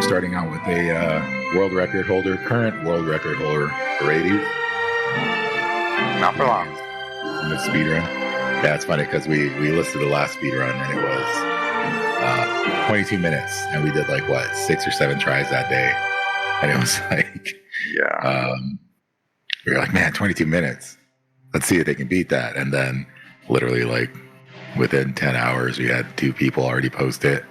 starting out with a current world record holder, Arades. Not for long. In the speedrun. Yeah, it's funny because we listed the last speedrun and it was 22 minutes, and we did 6 or 7 tries that day, and it was we were like, man, 22 minutes. Let's see if they can beat that. And then literally within 10 hours, we had 2 people already post it,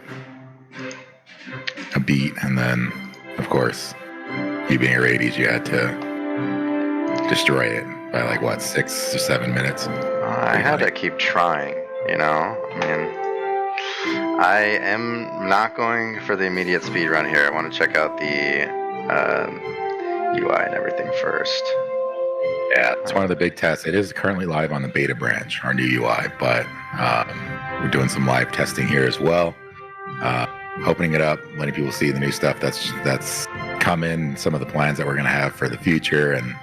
a beat, and then of course, you being Arades, you had to destroy it by 6 or 7 minutes. I had to keep trying, I mean, I am not going for the immediate speed run here. I want to check out the UI and everything first. Yeah, it's one of the big tests. It is currently live on the beta branch, our new UI, but we're doing some live testing here as well. Opening it up, letting people see the new stuff that's come in, some of the plans that we're going to have for the future, and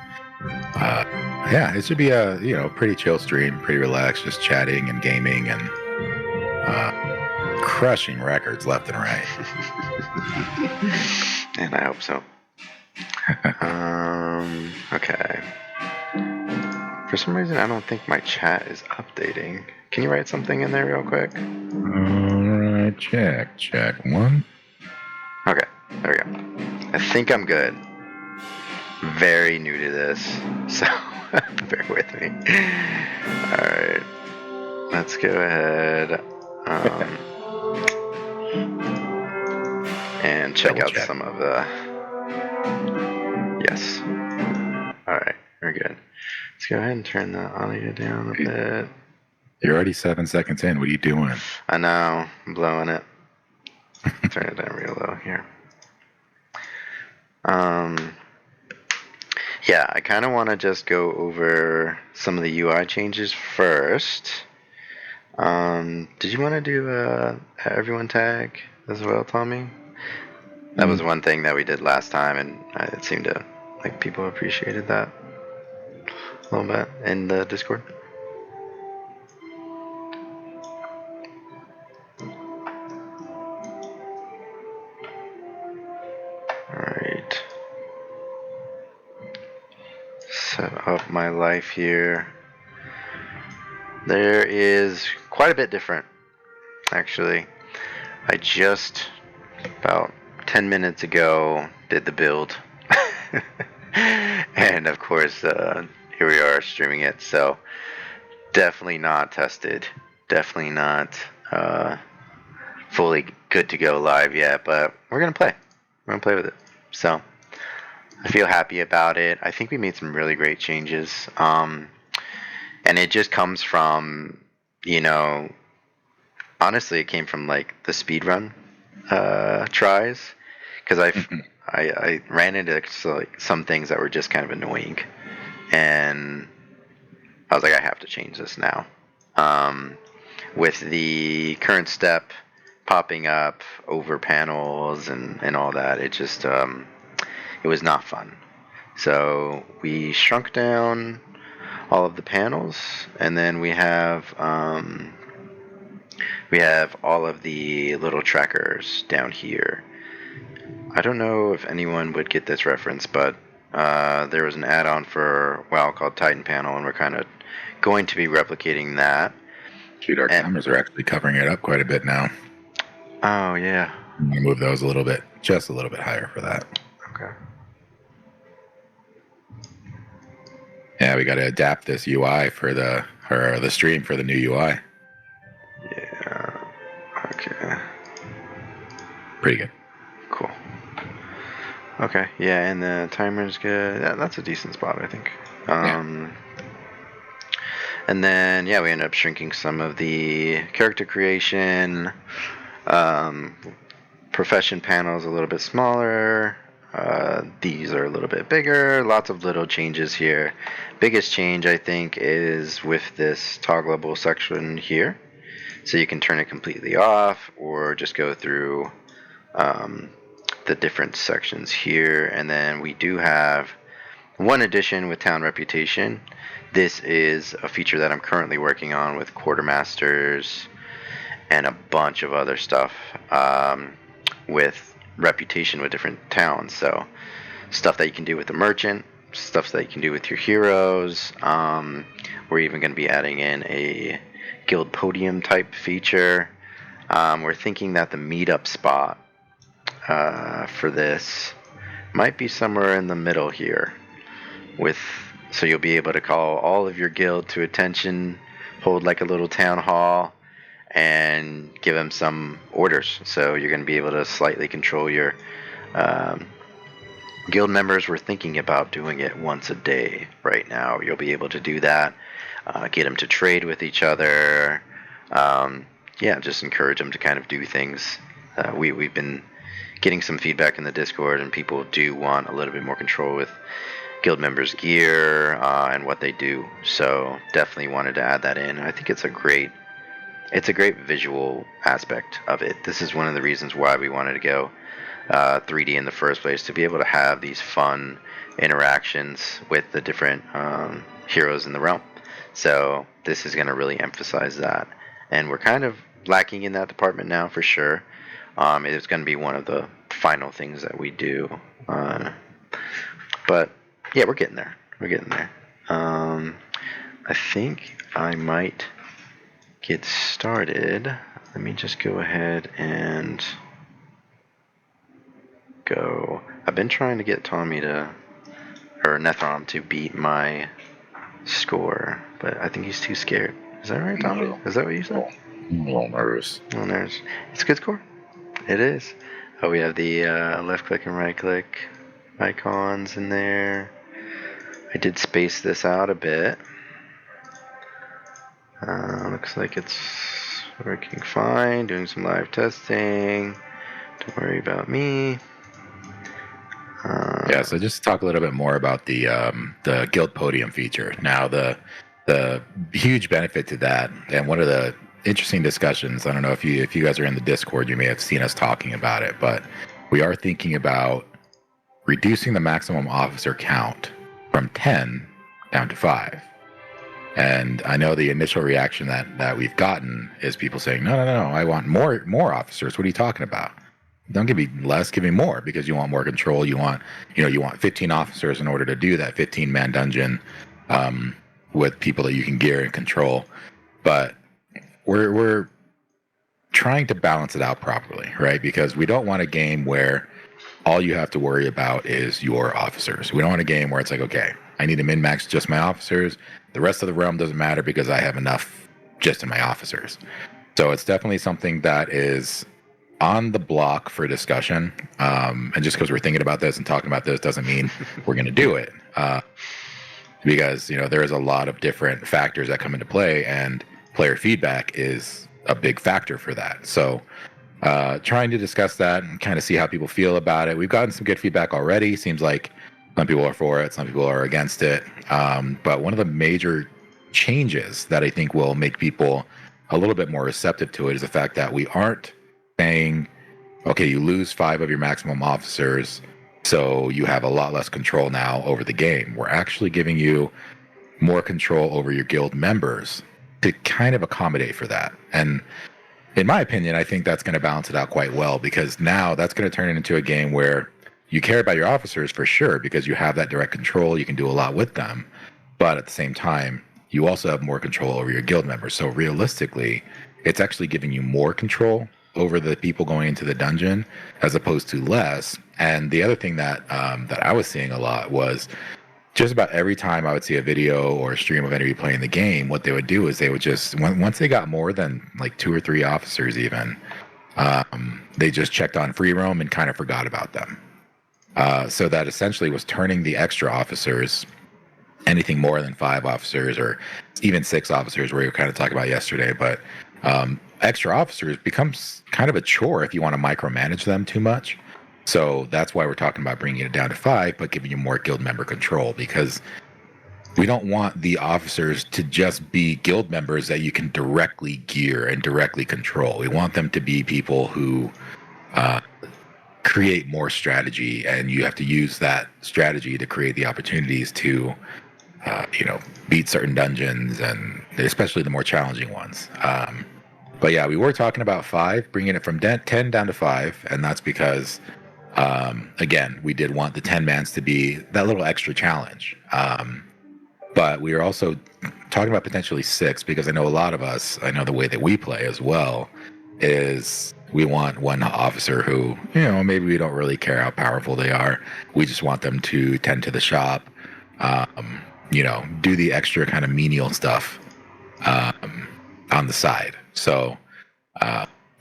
yeah, it should be a pretty chill stream, pretty relaxed, just chatting and gaming and crushing records left and right. And I hope so. Okay. For some reason, I don't think my chat is updating. Can you write something in there real quick? Alright, check 1. Okay, there we go. I think I'm good. Very new to this, so bear with me. Alright, let's go ahead and check out some of the... Yes. Alright, we're good. Let's go ahead and turn the audio down a bit. You're already 7 seconds in. What are you doing? I know. I'm blowing it. Turn it down real low here. Yeah, I kind of want to just go over some of the UI changes first. Did you want to do everyone tag as well, Tommy? That was one thing that we did last time, and it seemed to people appreciated that a little bit in the Discord. Alright. Set up my life here. There is quite a bit different, actually. I just, about 10 minutes ago, did the build. And of course, here we are streaming it, so definitely not tested. Definitely not fully good to go live yet, but we're going to play. We're going to play with it. So I feel happy about it. I think we made some really great changes. And it just comes from, honestly, it came from the speedrun tries, because I ran into some things that were just kind of annoying, and I was like, I have to change this now. With the current step popping up over panels and all that, it just it was not fun. So we shrunk down all of the panels, and then we have all of the little trackers down here. I don't know if anyone would get this reference, but there was an add-on for WoW called Titan Panel, and we're kind of going to be replicating that. Shoot, our cameras are actually covering it up quite a bit now. Oh, yeah. I'm going to move those just a little bit higher for that. Okay. Yeah, we got to adapt this UI for the stream for the new UI. Yeah. Okay. Pretty good. Cool. Okay. Yeah, and the timer's good. Yeah, that's a decent spot, I think. Yeah. And then, yeah, we ended up shrinking some of the character creation. Profession panels a little bit smaller. These are a little bit bigger. Lots of little changes here. Biggest change, I think, is with this toggleable section here. So you can turn it completely off or just go through the different sections here. And then we do have one addition with Town Reputation. This is a feature that I'm currently working on with Quartermasters and a bunch of other stuff with reputation with different towns. So stuff that you can do with the merchant, stuff that you can do with your heroes. We're even going to be adding in a guild podium type feature. We're thinking that the meetup spot for this might be somewhere in the middle here, so you'll be able to call all of your guild to attention, hold like a little town hall, and give them some orders. So you're going to be able to slightly control your guild members. We're thinking about doing it once a day right now. You'll be able to do that, get them to trade with each other. Just encourage them to kind of do things. We've been getting some feedback in the Discord, and people do want a little bit more control with guild members' gear and what they do. So definitely wanted to add that in. I think it's a great visual aspect of it. This is one of the reasons why we wanted to go 3D in the first place, to be able to have these fun interactions with the different heroes in the realm. So this is going to really emphasize that, and we're kind of lacking in that department now for sure. It's going to be one of the final things that we do, but yeah, we're getting there. I think I might get started. Let me just go ahead and go. I've been trying to get Nethrom to beat my score, but I think he's too scared. Is that right, Tommy? No. Is that what you said? I'm a little nervous. No nerves. It's a good score. It is. Oh, we have the left click and right click icons in there. I did space this out a bit. Looks like it's working fine. Doing some live testing. Don't worry about me. So just talk a little bit more about the guild podium feature. Now, the huge benefit to that, and one of the interesting discussions, I don't know if you guys are in the Discord, you may have seen us talking about it, but we are thinking about reducing the maximum officer count from 10 down to 5. And I know the initial reaction that we've gotten is people saying, no, I want more officers. What are you talking about? Don't give me less, give me more, because you want more control. You want 15 officers in order to do that 15-man dungeon with people that you can gear and control. But we're trying to balance it out properly, right? Because we don't want a game where all you have to worry about is your officers. We don't want a game where it's like, okay, I need to min-max just my officers. The rest of the realm doesn't matter because I have enough just in my officers. So it's definitely something that is on the block for discussion. And just because we're thinking about this and talking about this doesn't mean we're going to do it. Because, there is a lot of different factors that come into play, and player feedback is a big factor for that. So trying to discuss that and kind of see how people feel about it. We've gotten some good feedback already. Seems like some people are for it, some people are against it. But one of the major changes that I think will make people a little bit more receptive to it is the fact that we aren't saying, okay, you lose 5 of your maximum officers, so you have a lot less control now over the game. We're actually giving you more control over your guild members to kind of accommodate for that. And in my opinion, I think that's going to balance it out quite well, because now that's going to turn it into a game where you care about your officers for sure, because you have that direct control. You can do a lot with them. But at the same time, you also have more control over your guild members. So realistically, it's actually giving you more control over the people going into the dungeon as opposed to less. And the other thing that I was seeing a lot was just about every time I would see a video or a stream of anybody playing the game, what they would do is they would just, once they got more than like 2 or 3 officers even, they just checked on free roam and kind of forgot about them. So that essentially was turning the extra officers, anything more than 5 officers or even 6 officers, where you were kind of talking about yesterday, but extra officers becomes kind of a chore if you want to micromanage them too much. So that's why we're talking about bringing it down to 5, but giving you more guild member control, because we don't want the officers to just be guild members that you can directly gear and directly control. We want them to be people who create more strategy, and you have to use that strategy to create the opportunities to beat certain dungeons, and especially the more challenging ones. But yeah, we were talking about 5, bringing it from 10 down to 5, and that's because Again, we did want the 10 mans to be that little extra challenge. But we are also talking about potentially 6 because I know a lot of us, I know the way that we play as well is we want one officer who, maybe we don't really care how powerful they are. We just want them to tend to the shop, do the extra kind of menial stuff on the side. So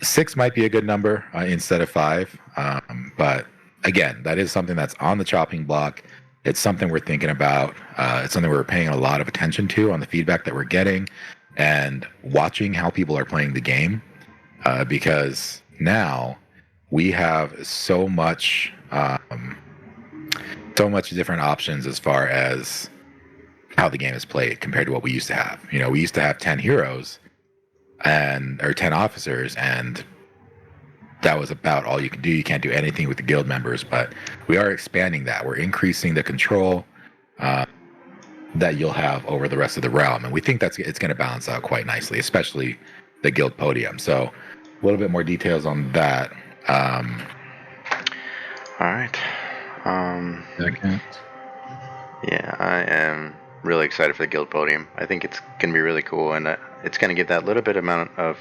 6 might be a good number instead of 5. But again, that is something that's on the chopping block. It's something we're thinking about. It's something we're paying a lot of attention to on the feedback that we're getting and watching how people are playing the game. Because now we have so much different options as far as how the game is played compared to what we used to have. We used to have 10 heroes or 10 officers, and that was about all you can do. You can't do anything with the guild members, but we are expanding that. We're increasing the control that you'll have over the rest of the realm, and we think it's going to balance out quite nicely, especially the guild podium. So a little bit more details on that. All right. Yeah, I am really excited for the guild podium. I think it's going to be really cool, and it's going to give that little bit amount of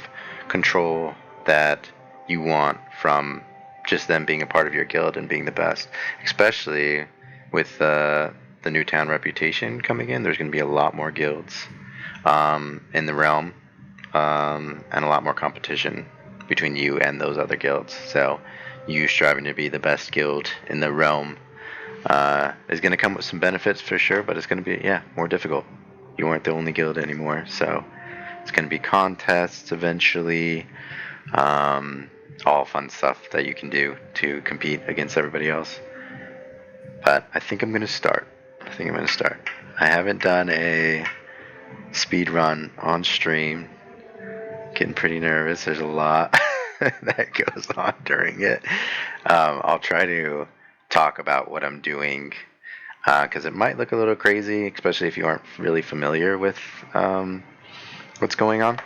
control that you want from just them being a part of your guild and being the best, especially with the new town reputation coming in. There's going to be a lot more guilds in the realm, and a lot more competition between you and those other guilds. So you striving to be the best guild in the realm is going to come with some benefits for sure, but it's going to be more difficult. You aren't the only guild anymore, so it's going to be contests eventually, all fun stuff that you can do to compete against everybody else. But I think I'm going to start. I haven't done a speed run on stream. Getting pretty nervous. There's a lot that goes on during it. I'll try to talk about what I'm doing, because it might look a little crazy, especially if you aren't really familiar with what's going on.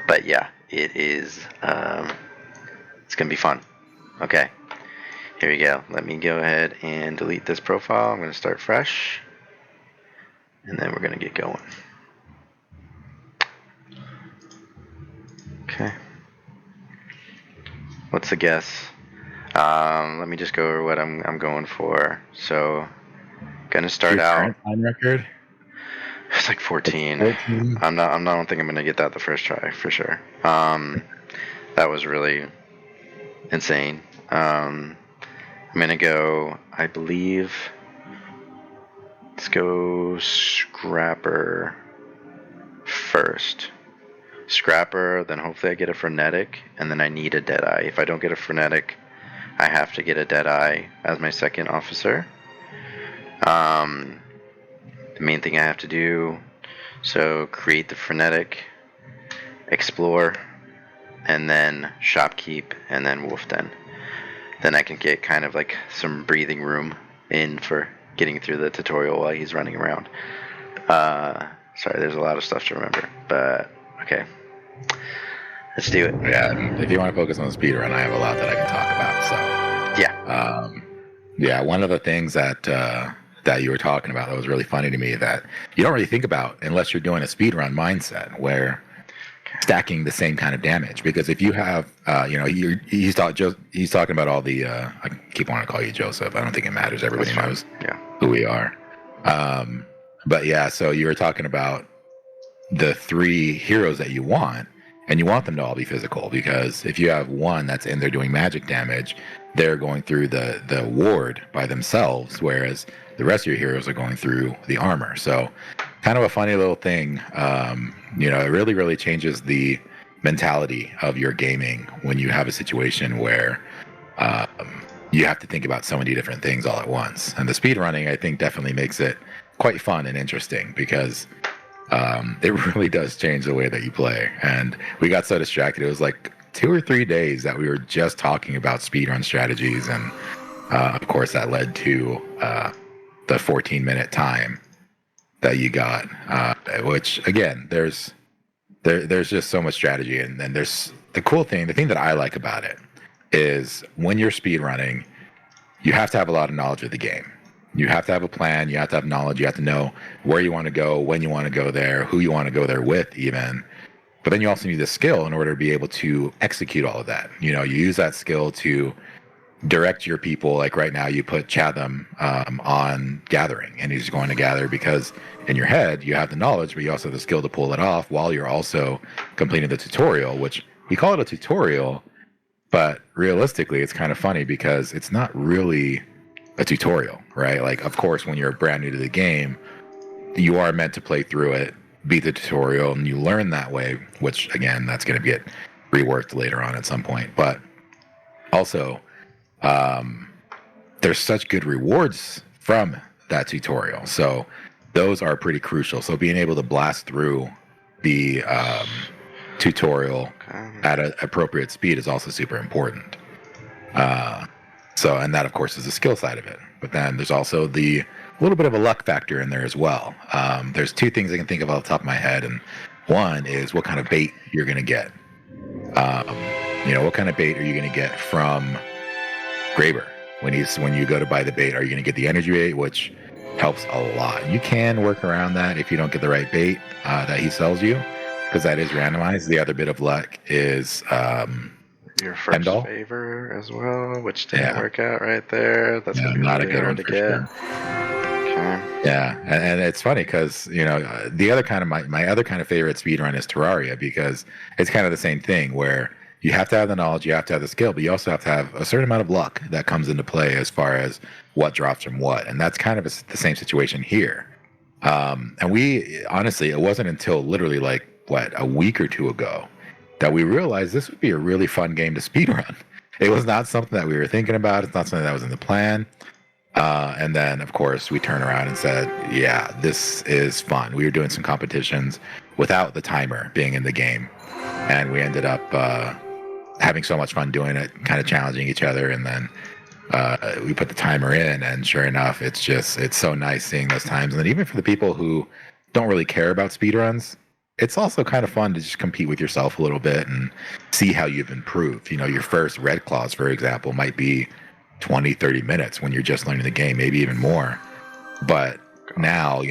But yeah, it is. It's gonna be fun. Okay, here we go. Let me go ahead and delete this profile. I'm gonna start fresh, and then we're gonna get going. Okay. What's the guess? Let me just go over what I'm going for. So, gonna start Your out. current time record? It's like 14. 14? I don't think I'm gonna get that the first try for sure. That was really insane. I'm gonna go. I believe. Let's go Scrapper first. Scrapper, then hopefully I get a Frenetic, and then I need a Deadeye. If I don't get a Frenetic, I have to get a Deadeye as my second officer. The main thing I have to do, so create the Frenetic, Explore, and then Shopkeep, and then Wolf Den. Then I can get kind of like some breathing room in for getting through the tutorial while he's running around. Sorry, there's a lot of stuff to remember, but okay. Let's do it. Yeah, if you want to focus on the speedrun, I have a lot that I can talk about. So yeah, one of the things that you were talking about that was really funny to me that you don't really think about unless you're doing a speedrun mindset where stacking the same kind of damage. Because if you have, he's talking about all the. I keep wanting to call you Joseph. I don't think it matters. Everybody knows who we are. But yeah, so you were talking about the 3 heroes that you want. And you want them to all be physical, because if you have one that's in there doing magic damage, they're going through the ward by themselves, whereas the rest of your heroes are going through the armor. So kind of a funny little thing. It really, really changes the mentality of your gaming when you have a situation where you have to think about so many different things all at once. And the speedrunning, I think, definitely makes it quite fun and interesting, because it really does change the way that you play. And we got so distracted. It was like 2 or 3 days that we were just talking about speedrun strategies. And of course, that led to the 14-minute time that you got, which, again, there's just so much strategy. And then there's the thing that I like about it is when you're speedrunning, you have to have a lot of knowledge of the game. You have to have a plan. You have to have knowledge. You have to know where you want to go, when you want to go there, who you want to go there with, even. But then you also need the skill in order to be able to execute all of that. You know, you use that skill to direct your people. Like right now, you put Chatham on gathering, and he's going to gather because in your head you have the knowledge, but you also have the skill to pull it off while you're also completing the tutorial, which we call it a tutorial, but realistically, it's kind of funny because it's not really a tutorial, right? Like, of course, when you're brand new to the game, you are meant to play through it, beat the tutorial, and you learn that way, which again, that's going to get reworked later on at some point. But also, there's such good rewards from that tutorial. So those are pretty crucial. So being able to blast through the tutorial at an appropriate speed is also super important. And that, of course, is the skill side of it. But then there's also the little bit of a luck factor in there as well. There's two things I can think of off the top of my head. And one is what kind of bait you're going to get. What kind of bait are you going to get from Graber? When you go to buy the bait, are you going to get the energy bait, which helps a lot? You can work around that if you don't get the right bait that he sells you, because that is randomized. The other bit of luck is your first Pendle. favor as well, which didn't work out right there. That's gonna be not really a good hard one to for get. sure. Okay. Yeah, and it's funny because the other kind of my other kind of favorite speedrun is Terraria, because it's kind of the same thing where you have to have the knowledge, you have to have the skill, but you also have to have a certain amount of luck that comes into play as far as what drops from what, and that's kind of the same situation here. And we honestly, it wasn't until literally like a week or two ago that we realized this would be a really fun game to speedrun. It was not something that we were thinking about. It's not something that was in the plan. And then, of course, we turned around and said, yeah, this is fun. We were doing some competitions without the timer being in the game. And we ended up having so much fun doing it, kind of challenging each other. And then we put the timer in, and sure enough, it's so nice seeing those times. And then even for the people who don't really care about speedruns, it's also kind of fun to just compete with yourself a little bit and see how you've improved. Your first Red Claws, for example, might be 20, 30 minutes when you're just learning the game, maybe even more. But now, when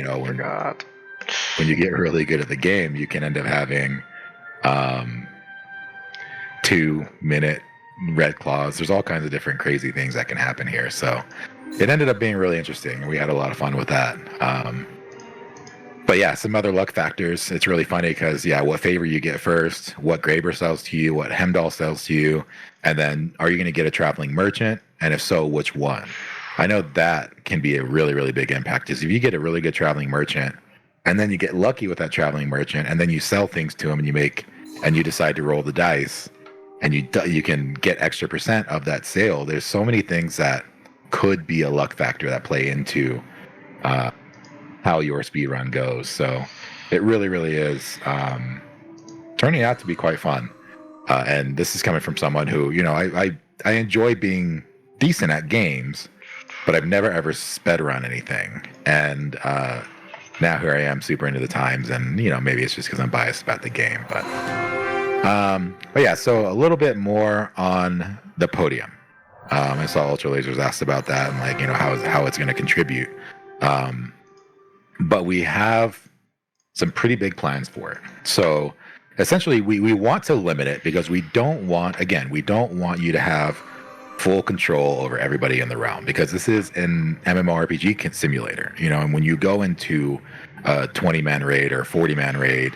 you get really good at the game, you can end up having 2-minute Red Claws. There's all kinds of different crazy things that can happen here. So it ended up being really interesting. We had a lot of fun with that. But yeah, some other luck factors. It's really funny because, what favor you get first, what Graber sells to you, what Hemdahl sells to you, and then are you going to get a traveling merchant? And if so, which one? I know that can be a really, really big impact. Is if you get a really good traveling merchant, and then you get lucky with that traveling merchant, and then you sell things to him, and you decide to roll the dice, and you can get extra percent of that sale. There's so many things that could be a luck factor that play into how your speedrun goes. So it really, really is turning out to be quite fun. And this is coming from someone who, I enjoy being decent at games, but I've never ever sped run anything. And now here I am, super into the times, and maybe it's just because I'm biased about the game. But yeah, so a little bit more on the podium. I saw Ultra Lasers asked about that and how it's going to contribute. But we have some pretty big plans for it. So essentially, we want to limit it because we don't want you to have full control over everybody in the realm, because this is an MMORPG simulator, and when you go into a 20-man raid or 40-man raid,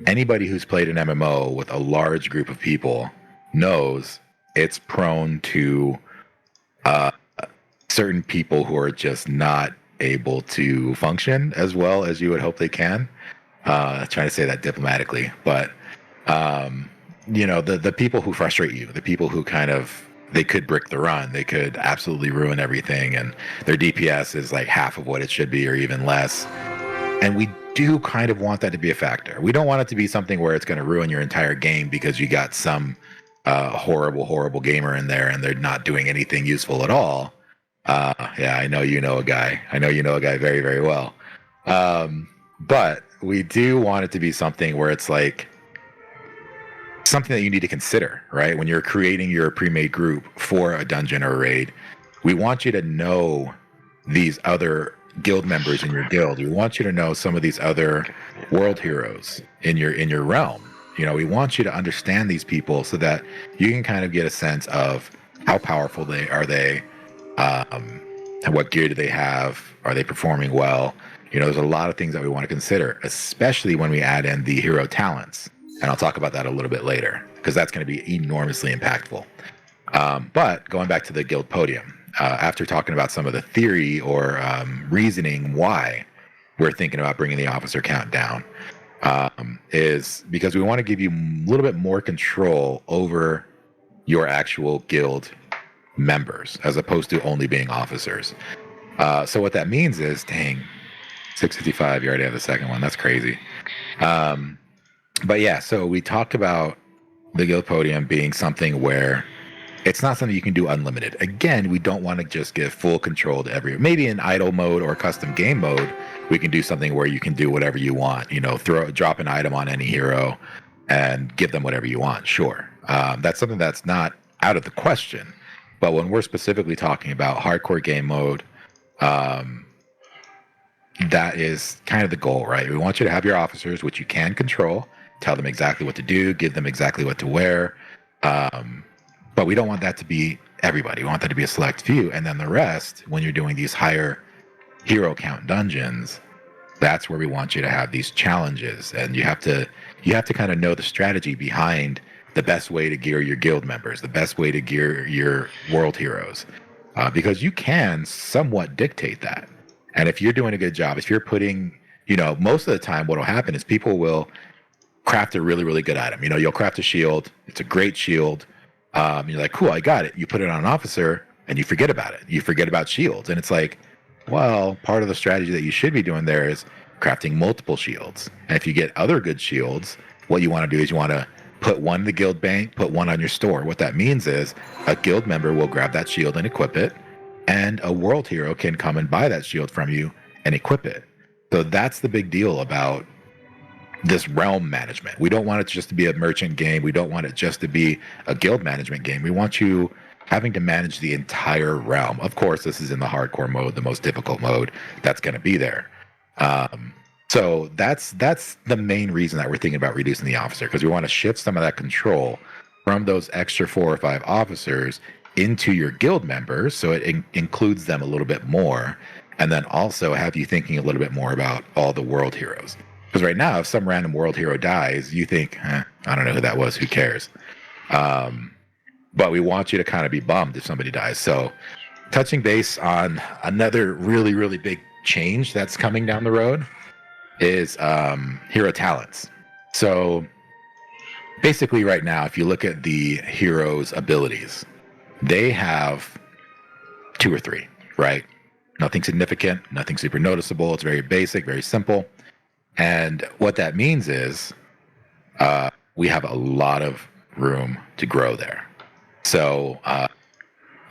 anybody who's played an MMO with a large group of people knows it's prone to certain people who are just not able to function as well as you would hope they can. Trying to say that diplomatically, but the people who frustrate you, the people who they could brick the run, they could absolutely ruin everything, and their DPS is like half of what it should be or even less. And we do kind of want that to be a factor. We don't want it to be something where it's going to ruin your entire game because you got some horrible gamer in there and they're not doing anything useful at all. I know a guy. I know a guy very, very well. But we do want it to be something where it's like something that you need to consider, right? When you're creating your pre-made group for a dungeon or a raid, we want you to know these other guild members in your guild. We want you to know some of these other world heroes in your realm. You know, we want you to understand these people so that you can kind of get a sense of how powerful they are. And what gear do they have? Are they performing well? You know, there's a lot of things that we want to consider, especially when we add in the hero talents. And I'll talk about that a little bit later, because that's going to be enormously impactful. But going back to the guild podium, after talking about some of the theory or reasoning why we're thinking about bringing the officer count down, is because we want to give you a little bit more control over your actual guild members, as opposed to only being officers. So what that means is, dang, 655, you already have the second one. That's crazy. But yeah, so we talked about the guild podium being something where it's not something you can do unlimited. Again, we don't want to just give full control to maybe in idle mode or custom game mode, we can do something where you can do whatever you want, you know, drop an item on any hero and give them whatever you want. Sure. That's something that's not out of the question. But when we're specifically talking about hardcore game mode, that is kind of the goal, right? We want you to have your officers, which you can control, tell them exactly what to do, give them exactly what to wear. But we don't want that to be everybody. We want that to be a select few. And then the rest, when you're doing these higher hero count dungeons, that's where we want you to have these challenges. And you have to kind of know the strategy behind the best way to gear your guild members, the best way to gear your world heroes, because you can somewhat dictate that. And if you're doing a good job, if you're putting, you know, most of the time what will happen is people will craft a really, really good item. You know, you'll craft a shield. It's a great shield. You're like, cool, I got it. You put it on an officer and you forget about it. You forget about shields. And it's like, well, part of the strategy that you should be doing there is crafting multiple shields. And if you get other good shields, what you want to do is you want to put one in the guild bank, put one on your store. What that means is a guild member will grab that shield and equip it, and a world hero can come and buy that shield from you and equip it. So that's the big deal about this realm management. We don't want it just to be a merchant game. We don't want it just to be a guild management game. We want you having to manage the entire realm. Of course, this is in the hardcore mode, the most difficult mode that's going to be there. So that's the main reason that we're thinking about reducing the officer, because we want to shift some of that control from those extra 4 or 5 officers into your guild members, so it includes them a little bit more, and then also have you thinking a little bit more about all the world heroes. Because right now, if some random world hero dies, you think, I don't know who that was, who cares? But we want you to kind of be bummed if somebody dies. So touching base on another really, really big change that's coming down the road is hero talents. So basically right now, if you look at the hero's abilities, they have 2 or 3, right? Nothing significant, nothing super noticeable. It's very basic, very simple. And what that means is we have a lot of room to grow there. So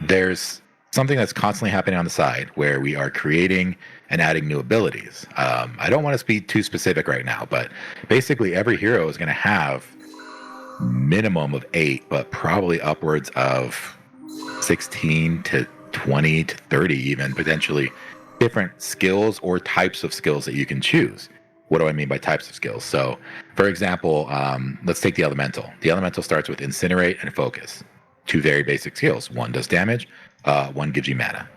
there's something that's constantly happening on the side where we are creating and adding new abilities. I don't want to be too specific right now, but basically every hero is going to have minimum of 8, but probably upwards of 16 to 20 to 30 even, potentially different skills or types of skills that you can choose. What do I mean by types of skills? So, for example, let's take the elemental. The elemental starts with incinerate and focus. 2 very basic skills. One does damage, one gives you mana.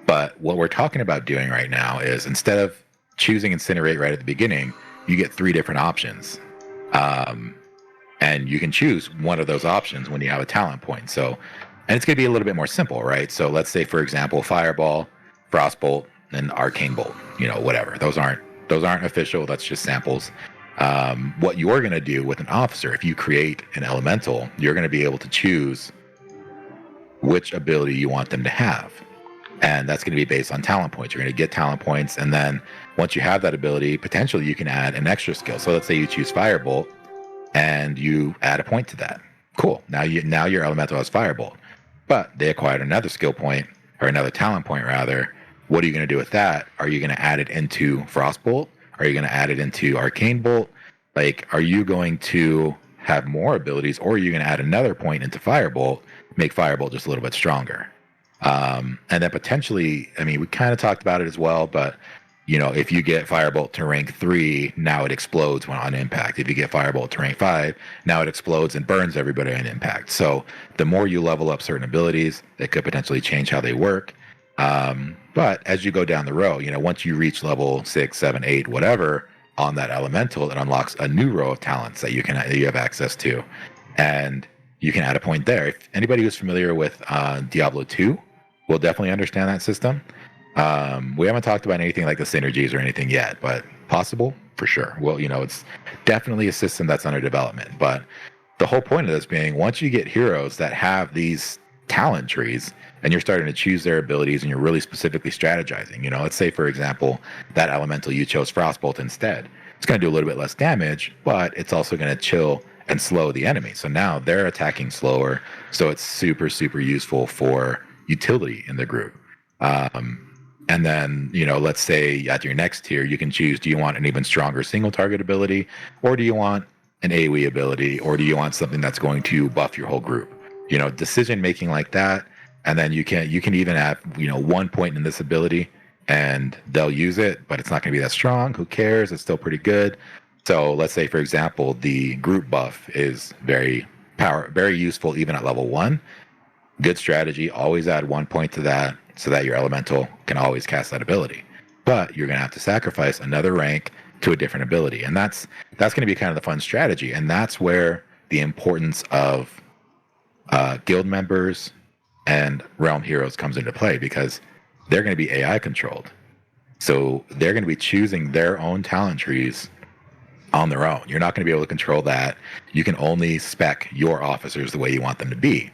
But what we're talking about doing right now is, instead of choosing incinerate right at the beginning, you get 3 different options. And you can choose one of those options when you have a talent point. So, and it's going to be a little bit more simple, right? So let's say, for example, fireball, frostbolt, and arcane bolt, you know, whatever. Those aren't official. That's just samples. What you're going to do with an officer, if you create an elemental, you're going to be able to choose which ability you want them to have. And that's going to be based on talent points. You're going to get talent points. And then once you have that ability, potentially you can add an extra skill. So let's say you choose firebolt and you add a point to that. Cool. Now your elemental has firebolt, but they acquired another skill point, or another talent point rather. What are you going to do with that? Are you going to add it into frostbolt? Are you going to add it into arcane bolt? Like, are you going to have more abilities, or you can add another point into Firebolt, make Firebolt just a little bit stronger. And then potentially, I mean, we kind of talked about it as well, but if you get Firebolt to rank 3, now it explodes when on impact. If you get Firebolt to rank 5, now it explodes and burns everybody on impact. So the more you level up certain abilities, that could potentially change how they work. But as you go down the row, once you reach level 6, 7, 8, whatever, on that elemental, it unlocks a new row of talents that you have access to. And you can add a point there. If anybody who's familiar with Diablo 2 will definitely understand that system. We haven't talked about anything like the synergies or anything yet, but possible for sure. Well, it's definitely a system that's under development. But the whole point of this being, once you get heroes that have these talent trees and you're starting to choose their abilities and you're really specifically strategizing, let's say, for example, that elemental you chose Frostbolt instead. It's going to do a little bit less damage, but it's also going to chill and slow the enemy. So now they're attacking slower. So it's super, super useful for utility in the group. And then, let's say at your next tier, you can choose, do you want an even stronger single target ability, or do you want an AoE ability, or do you want something that's going to buff your whole group? Decision making like that. And then you can even have, 1 point in this ability and they'll use it, but it's not going to be that strong. Who cares? It's still pretty good. So let's say, for example, the group buff is very useful even at level 1. Good strategy. Always add 1 point to that so that your elemental can always cast that ability. But you're going to have to sacrifice another rank to a different ability. And that's going to be kind of the fun strategy. And that's where the importance of guild members and realm heroes comes into play, because they're going to be AI controlled. So they're going to be choosing their own talent trees on their own. You're not going to be able to control that. You can only spec your officers the way you want them to be,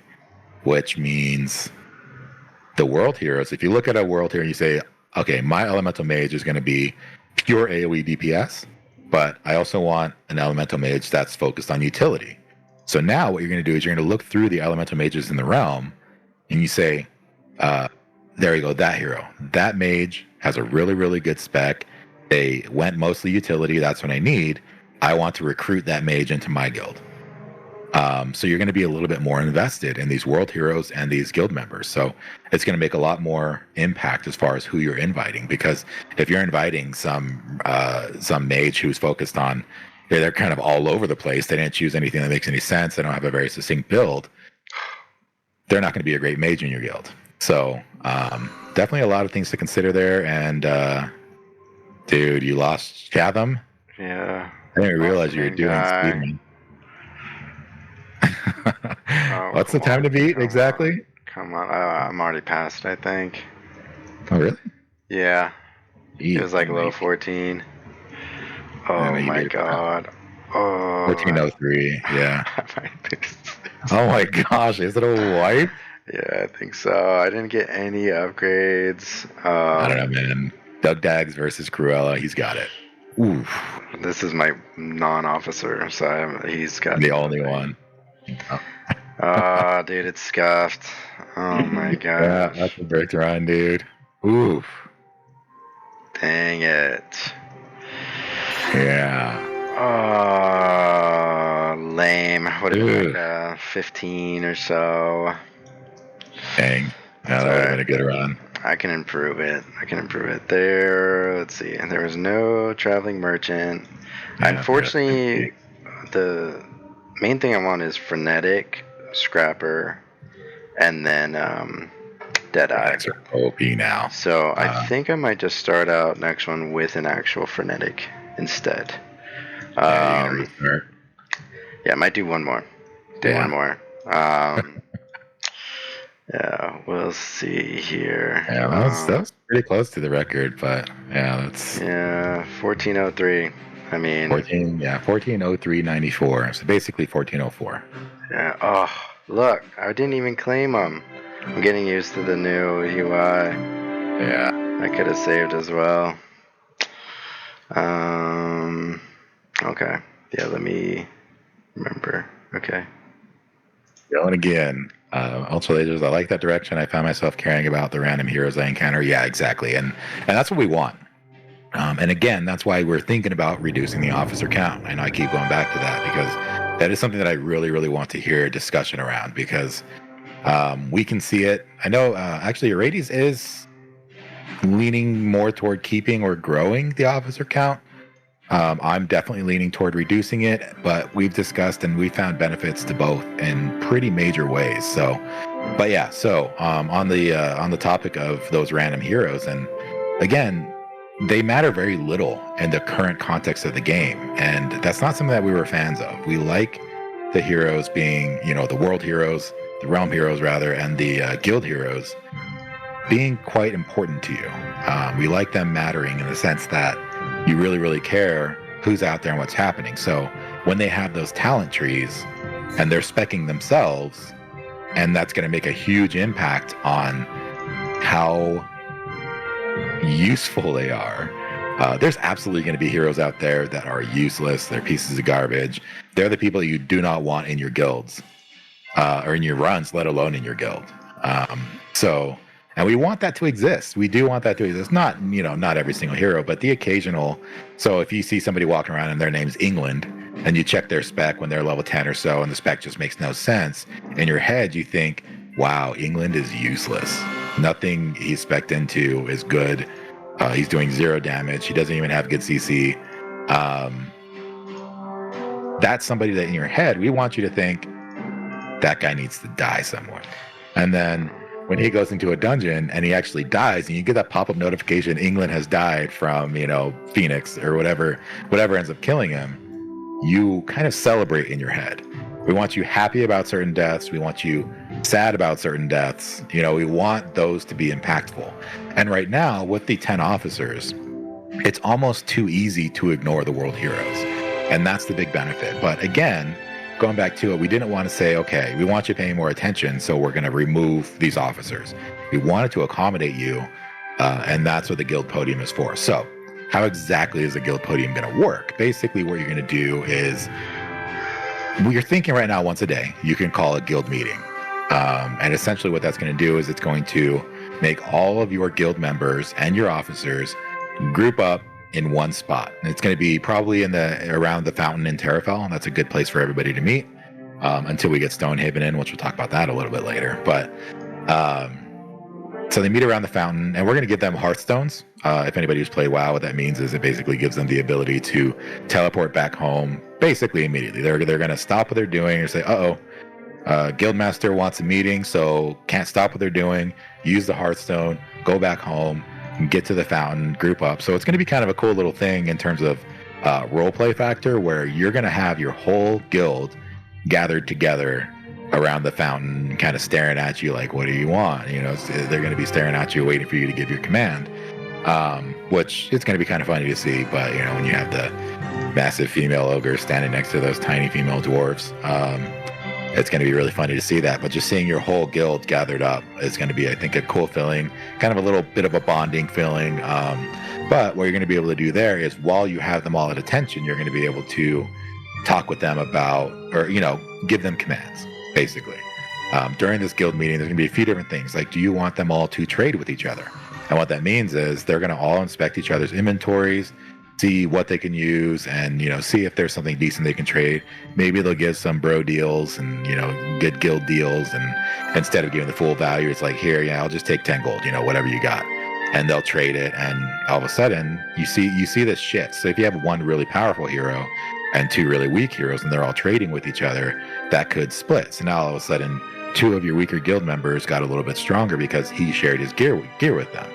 which means the world heroes, if you look at a world hero and you say, okay, my elemental mage is going to be pure AoE DPS, but I also want an elemental mage that's focused on utility. So now what you're going to do is you're going to look through the elemental mages in the realm and you say, there you go, that hero. That mage has a really, really good spec. They went mostly utility. That's what I need. I want to recruit that mage into my guild. So you're going to be a little bit more invested in these world heroes and these guild members. So it's going to make a lot more impact as far as who you're inviting. Because if you're inviting some mage who's focused on, they're kind of all over the place. They didn't choose anything that makes any sense. They don't have a very succinct build. They're not going to be a great mage in your guild. So definitely a lot of things to consider there. And dude, you lost Fathom? Yeah. I didn't realize you were doing Speedruns. What's the time to beat exactly? Come on. I'm already past, I think. Oh, really? Yeah. It was like low 14. Oh my god. Oh. 1403, yeah. Oh my gosh, is it a wipe? Yeah, I think so. I didn't get any upgrades. I don't know, man. Doug Dags versus Cruella, he's got it. Oof. This is my non-officer, so he's got the only one. Oh, dude, it's scuffed. Oh my god. Yeah, that's a brick run, dude. Oof. Dang it. Yeah. Oh, lame. What is it, 15 or so? Dang. Yeah, that would have been a good run. I can improve it. There. Let's see. And there was no traveling merchant. Yeah, unfortunately, the main thing I want is frenetic, scrapper, and then Deadeye. OP now. So I think I might just start out next one with an actual frenetic instead. Yeah, I might do one more. One more. Yeah, we'll see here. Yeah, that was pretty close to the record, but yeah, that's 1403. I mean 1403.94. So basically 1404. Yeah. Oh, look, I didn't even claim them. I'm getting used to the new UI. Yeah. I could have saved as well. Okay. Yeah, let me remember. Okay. Going again. Ultra lasers, I like that direction. I found myself caring about the random heroes I encounter. Yeah, exactly. And that's what we want. And again, that's why we're thinking about reducing the officer count. I know I keep going back to that because that is something that I really, really want to hear a discussion around, because we can see it. I know actually Arades is leaning more toward keeping or growing the officer count. I'm definitely leaning toward reducing it, but we've discussed and we found benefits to both in pretty major ways. So, but yeah, so on the topic of those random heroes, and again, they matter very little in the current context of the game, and that's not something that we were fans of. We like the heroes being, you know, the world heroes, the realm heroes rather, and the guild heroes being quite important to you. We like them mattering in the sense that you really, really care who's out there and what's happening. So when they have those talent trees and they're speccing themselves, and that's going to make a huge impact on how useful they are. There's absolutely going to be heroes out there that are useless. They're pieces of garbage. They're the people you do not want in your guilds or in your runs, let alone in your guild. And we want that to exist. We do want that to exist. Not, you know, not every single hero, but the occasional. So if you see somebody walking around and their name's England, and you check their spec when they're level 10 or so, and the spec just makes no sense, in your head you think, wow, England is useless. Nothing he's spec'd into is good. He's doing 0 damage. He doesn't even have good CC. That's somebody that in your head, we want you to think, that guy needs to die somewhere. And then when he goes into a dungeon and he actually dies, and you get that pop-up notification, England has died from, you know, Phoenix or whatever ends up killing him, you kind of celebrate in your head. We want you happy about certain deaths. We want you sad about certain deaths. You know, we want those to be impactful. And right now, with the 10 officers, it's almost too easy to ignore the world heroes. And that's the big benefit. But again, going back to it, we didn't want to say, okay, we want you paying more attention, so we're going to remove these officers. We wanted to accommodate you, and that's what the guild podium is for. So how exactly is the guild podium going to work? Basically, what you're going to do is, you're thinking right now once a day, you can call a guild meeting. And essentially what that's going to do is it's going to make all of your guild members and your officers group up in one spot. And it's going to be probably around the fountain in Terrafell, and that's a good place for everybody to meet until we get Stonehaven in, which we'll talk about that a little bit later. But so they meet around the fountain, and we're going to give them Hearthstones. If anybody who's played WoW, what that means is it basically gives them the ability to teleport back home basically immediately. They're going to stop what they're doing and say, Guildmaster wants a meeting, so can't stop what they're doing, use the Hearthstone, go back home, get to the fountain, group up. So it's going to be kind of a cool little thing in terms of roleplay factor, where you're going to have your whole guild gathered together around the fountain, kind of staring at you like, what do you want? You know, they're going to be staring at you, waiting for you to give your command, which it's going to be kind of funny to see. But, you know, when you have the massive female ogre standing next to those tiny female dwarves, it's going to be really funny to see that. But just seeing your whole guild gathered up is going to be, I think, a cool feeling, kind of a little bit of a bonding feeling. But what you're going to be able to do there is, while you have them all at attention, you're going to be able to talk with them about, or, you know, give them commands, basically. During this guild meeting, there's going to be a few different things. Like, do you want them all to trade with each other? And what that means is they're going to all inspect each other's inventories, see what they can use, and, you know, see if there's something decent they can trade. Maybe they'll give some bro deals and, you know, good guild deals, and instead of giving the full value, it's like, here, yeah, I'll just take 10 gold, you know, whatever you got. And they'll trade it, and all of a sudden you see this shit. So if you have one really powerful hero and two really weak heroes, and they're all trading with each other, that could split. So now all of a sudden, two of your weaker guild members got a little bit stronger because he shared his gear with them.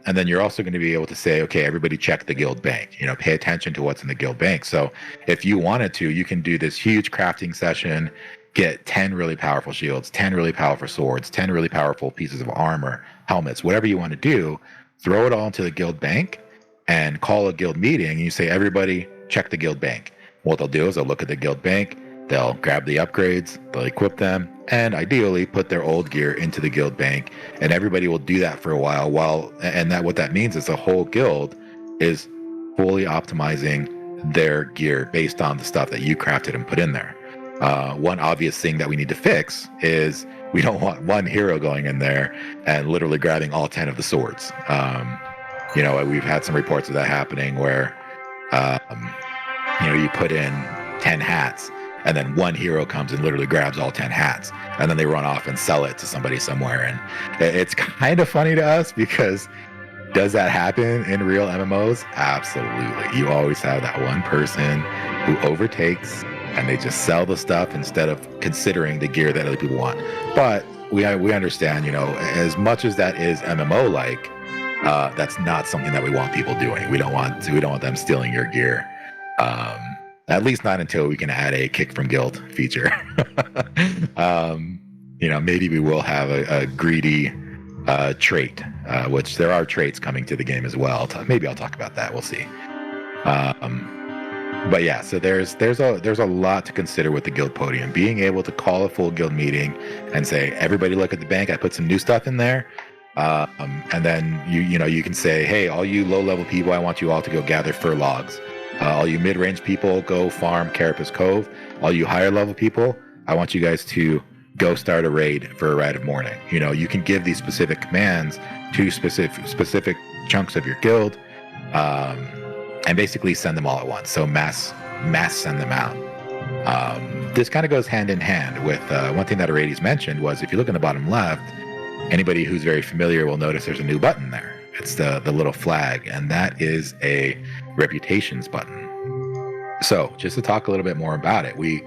And then you're also going to be able to say, okay, everybody check the guild bank, you know, pay attention to what's in the guild bank. So if you wanted to, you can do this huge crafting session, get 10 really powerful shields, 10 really powerful swords, 10 really powerful pieces of armor, helmets, whatever you want to do, throw it all into the guild bank and call a guild meeting. And you say, everybody check the guild bank. What they'll do is they'll look at the guild bank, they'll grab the upgrades, they'll equip them, and ideally put their old gear into the guild bank. And everybody will do that for a while, and that what that means is the whole guild is fully optimizing their gear based on the stuff that you crafted and put in there. One obvious thing that we need to fix is we don't want one hero going in there and literally grabbing all 10 of the swords. We've had some reports of that happening where, you put in 10 hats, and then one hero comes and literally grabs all 10 hats, and then they run off and sell it to somebody somewhere. And it's kind of funny to us because does that happen in real MMOs? Absolutely. You always have that one person who overtakes and they just sell the stuff instead of considering the gear that other people want. But we understand, as much as that is MMO like, that's not something that we want people doing. We don't want them stealing your gear. At least not until we can add a kick from guild feature. Maybe we will have a greedy trait, which there are traits coming to the game as well. Maybe I'll talk about that. We'll see. But yeah, so there's a lot to consider with the guild podium. Being able to call a full guild meeting and say, everybody look at the bank. I put some new stuff in there. And then you can say, hey, all you low level people, I want you all to go gather fur logs. All you mid range people, go farm Carapace Cove. All you higher level people, I want you guys to go start a raid for a Rite of Mourning. You can give these specific commands to specific chunks of your guild, and basically send them all at once. So mass send them out. This kind of goes hand in hand with one thing that Arades mentioned was, if you look in the bottom left, anybody who's very familiar will notice there's a new button there. It's the little flag, and that is a reputations button. So just to talk a little bit more about it, we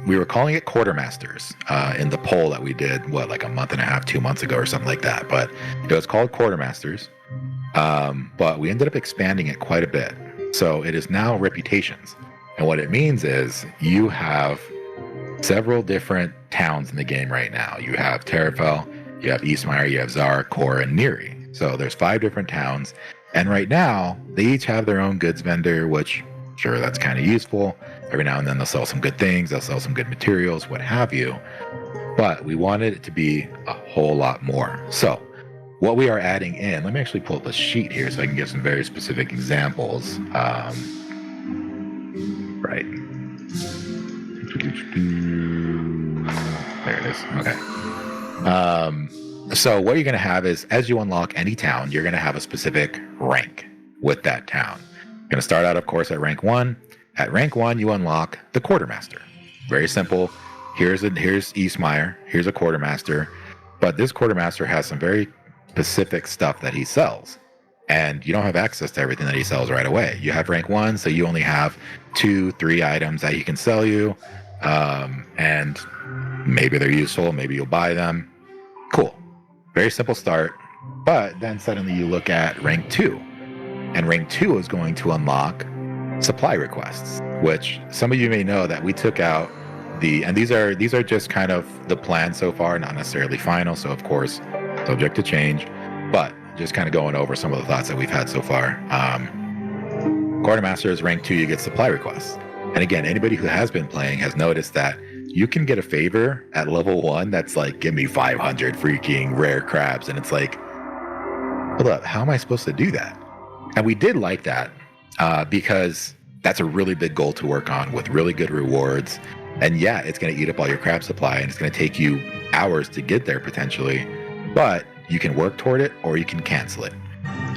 were calling it quartermasters in the poll that we did, like a month and a half, 2 months ago or something like that. But it was called quartermasters. But we ended up expanding it quite a bit. So it is now reputations. And what it means is you have several different towns in the game right now. You have Terrafell, you have Eastmire, you have Zara, Kor, and Neri. So there's 5 different towns. And right now, they each have their own goods vendor, which, sure, that's kind of useful. Every now and then they'll sell some good things, they'll sell some good materials, what have you. But we wanted it to be a whole lot more. So what we are adding in, let me actually pull up a sheet here so I can give some very specific examples. Right. There it is. Okay. So what you're going to have is, as you unlock any town, you're going to have a specific rank with that town. You're going to start out, of course, at rank 1. At rank 1, you unlock the quartermaster. Very simple. Here's Eastmire. Here's a quartermaster. But this quartermaster has some very specific stuff that he sells. And you don't have access to everything that he sells right away. You have rank 1, so you only have 2-3 items that he can sell you. And maybe they're useful. Maybe you'll buy them. Cool. Very simple start. But then suddenly you look at rank 2. And rank 2 is going to unlock supply requests, which some of you may know that we took out and these are just kind of the plan so far, not necessarily final. So of course, subject to change, but just kind of going over some of the thoughts that we've had so far. Quartermaster is rank 2, you get supply requests. And again, anybody who has been playing has noticed that you can get a favor at level 1 that's like, give me 500 freaking rare crabs. And it's like, hold up, how am I supposed to do that? And we did like that because that's a really big goal to work on with really good rewards. And yeah, it's going to eat up all your crab supply and it's going to take you hours to get there potentially, but you can work toward it or you can cancel it.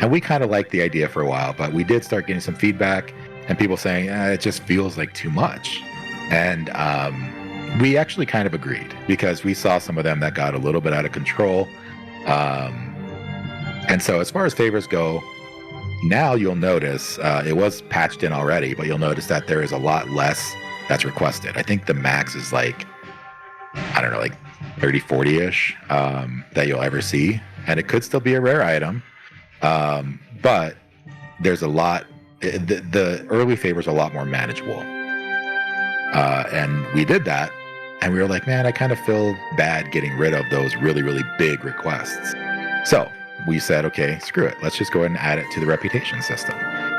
And we kind of liked the idea for a while, but we did start getting some feedback and people saying, it just feels like too much. And we actually kind of agreed because we saw some of them that got a little bit out of control. And so as far as favors go, now you'll notice, it was patched in already, but you'll notice that there is a lot less that's requested. I think the max is like, I don't know, like 30, 40-ish that you'll ever see. And it could still be a rare item. But there's a lot, the early favors are a lot more manageable. And we did that. And we were like, man, I kind of feel bad getting rid of those really, really big requests. So we said, okay, screw it. Let's just go ahead and add it to the reputation system.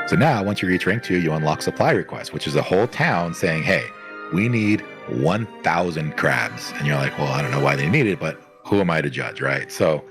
So now once you reach rank 2, you unlock supply requests, which is a whole town saying, hey, we need 1,000 crabs. And you're like, well, I don't know why they need it, but who am I to judge, right? So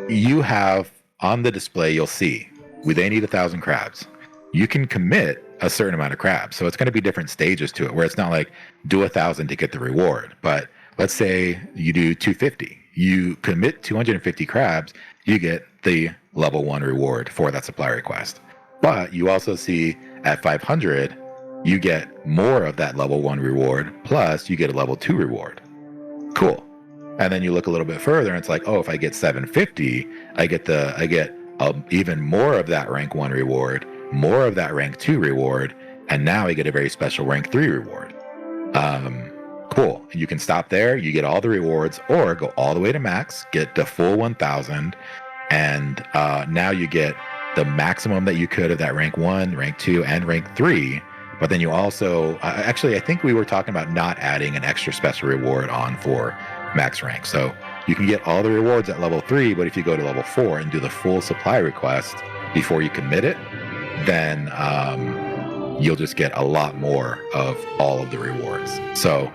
you have on the display, you'll see they need 1,000 crabs. You can commit a certain amount of crabs. So it's going to be different stages to it, where it's not like do 1,000 to get the reward. But let's say you do 250. You commit 250 crabs, you get the level 1 reward for that supply request. But you also see at 500, you get more of that level 1 reward, plus you get a level 2 reward. Cool. And then you look a little bit further and it's like, oh, if I get 750, I get even more of that rank 1 reward, more of that rank 2 reward, and now I get a very special rank 3 reward. Cool. You can stop there, you get all the rewards, or go all the way to max, get the full 1000, and now you get the maximum that you could of that rank 1, rank 2, and rank 3. But then you also, actually, I think we were talking about not adding an extra special reward on for max rank. So you can get all the rewards at level 3, but if you go to level 4 and do the full supply request before you commit it, then you'll just get a lot more of all of the rewards. So,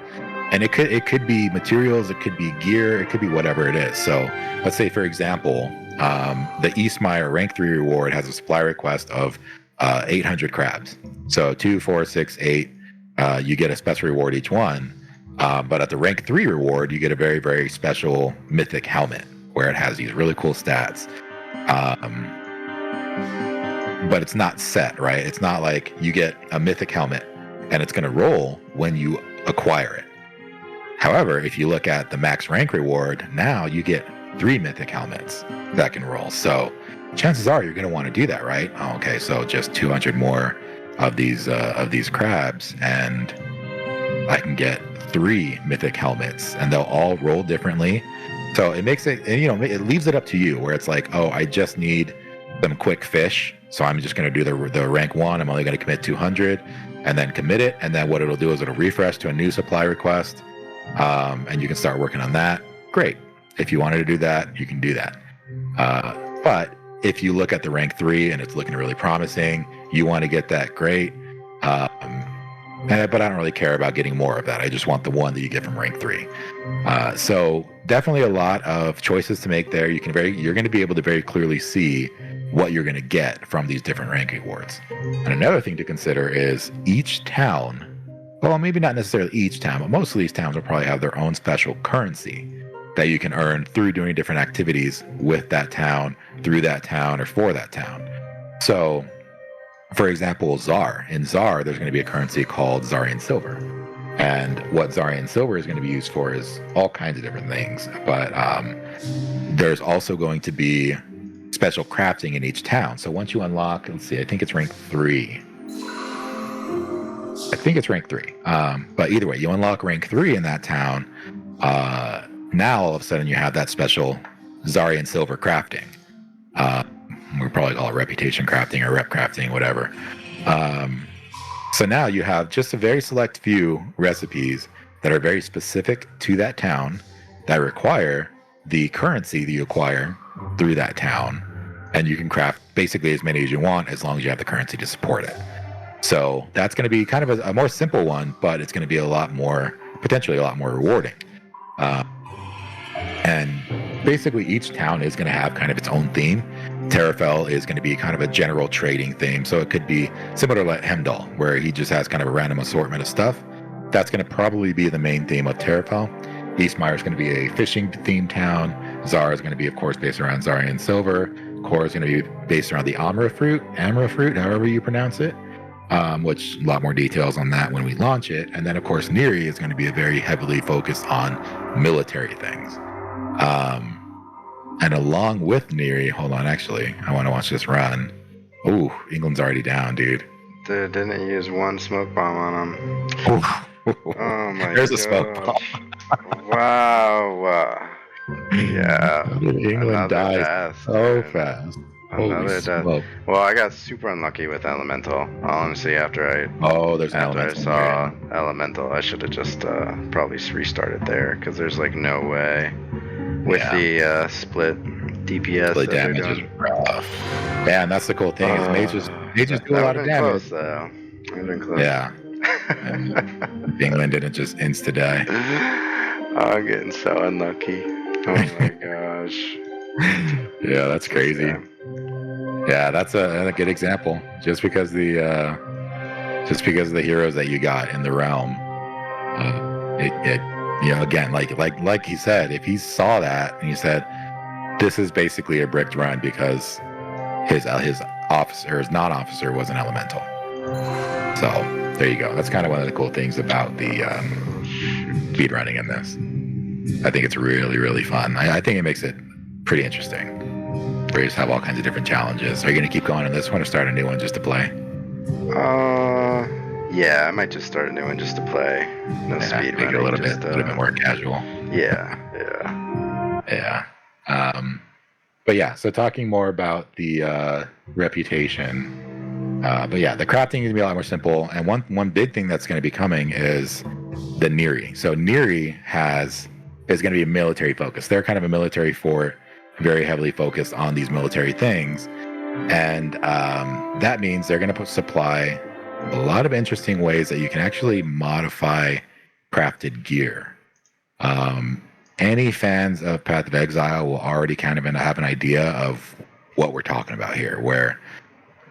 and it could be materials, it could be gear, it could be whatever it is. So let's say, for example, the Eastmeyer rank 3 reward has a supply request of 800 crabs. So 2, 4, 6, 8, you get a special reward each one. But at the rank 3 reward, you get a very, very special mythic helmet where it has these really cool stats. But it's not set, right? It's not like you get a mythic helmet and it's going to roll when you acquire it. However, if you look at the max rank reward, now you get 3 mythic helmets that can roll. So chances are you're going to want to do that, right? Okay, so just 200 more of these crabs, and I can get 3 mythic helmets, and they'll all roll differently. So it makes it, it leaves it up to you, where it's like, oh, I just need some quick fish, so I'm just going to do the rank 1. I'm only going to commit 200, and then commit it. And then what it'll do is it'll refresh to a new supply request, and you can start working on that. Great. If you wanted to do that, you can do that. But if you look at the rank 3 and it's looking really promising, you want to get that, great. But I don't really care about getting more of that. I just want the one that you get from rank 3. So definitely a lot of choices to make there. You're going to be able to very clearly see what you're going to get from these different rank rewards. And another thing to consider is each town, well, maybe not necessarily each town, but most of these towns will probably have their own special currency that you can earn through doing different activities with that town, through that town, or for that town. So, for example, Zar. In Zar, there's going to be a currency called Zarian Silver. And what Zarian Silver is going to be used for is all kinds of different things. But there's also going to be special crafting in each town. So once you unlock, let's see, I think it's rank 3. But either way, you unlock rank 3 in that town. Now, all of a sudden, you have that special Zarian Silver crafting. We probably call it reputation crafting or rep crafting, whatever. So now you have just a very select few recipes that are very specific to that town that require the currency that you acquire through that town. And you can craft basically as many as you want as long as you have the currency to support it. So that's going to be kind of a more simple one, but it's going to be potentially a lot more rewarding. And basically each town is going to have kind of its own theme. Terrafell is going to be kind of a general trading theme. So it could be similar to Hemdall, where he just has kind of a random assortment of stuff. That's going to probably be the main theme of Terrafell. Eastmeyer is going to be a fishing themed town. Zar is going to be, of course, based around Zarian Silver. Core is going to be based around the Amra fruit, however you pronounce it. Which a lot more details on that when we launch it. And then, of course, Neri is going to be very heavily focused on military things. And along with Neri, hold on, actually, I want to watch this run. Ooh, England's already down, dude. Dude, didn't use one smoke bomb on him. Oh my god. There's a smoke bomb. Wow. Yeah. England dies so fast. Another death. Well, I got super unlucky with Elemental. Honestly, after I saw Elemental, I should have just probably restarted there, because there's like no way with the split DPS. Split damage is rough. Yeah, and that's the cool thing is mages do a lot of damage. Close, though. I've been close. Yeah. England didn't just insta die. Oh, I'm getting so unlucky. Oh my gosh. Yeah, that's crazy. Yeah, that's a good example. Just because of the heroes that you got in the realm, again, like he said, if he saw that and he said, this is basically a bricked run because his officer, his non-officer was an elemental. So there you go. That's kind of one of the cool things about the speed running in this. I think it's really, really fun. I think it makes it pretty interesting. Where you just have all kinds of different challenges. Are you going to keep going on this one or start a new one just to play? Yeah, I might just start a new one just to play. No speed make running. it a little bit more casual. Yeah. But yeah, so talking more about the reputation. But yeah, the crafting is going to be a lot more simple. And one big thing that's going to be coming is the Neri. So Neri is going to be military focused. They're kind of a military fort, very heavily focused on these military things. And that means they're going to supply a lot of interesting ways that you can actually modify crafted gear. Any fans of Path of Exile will already kind of have an idea of what we're talking about here, where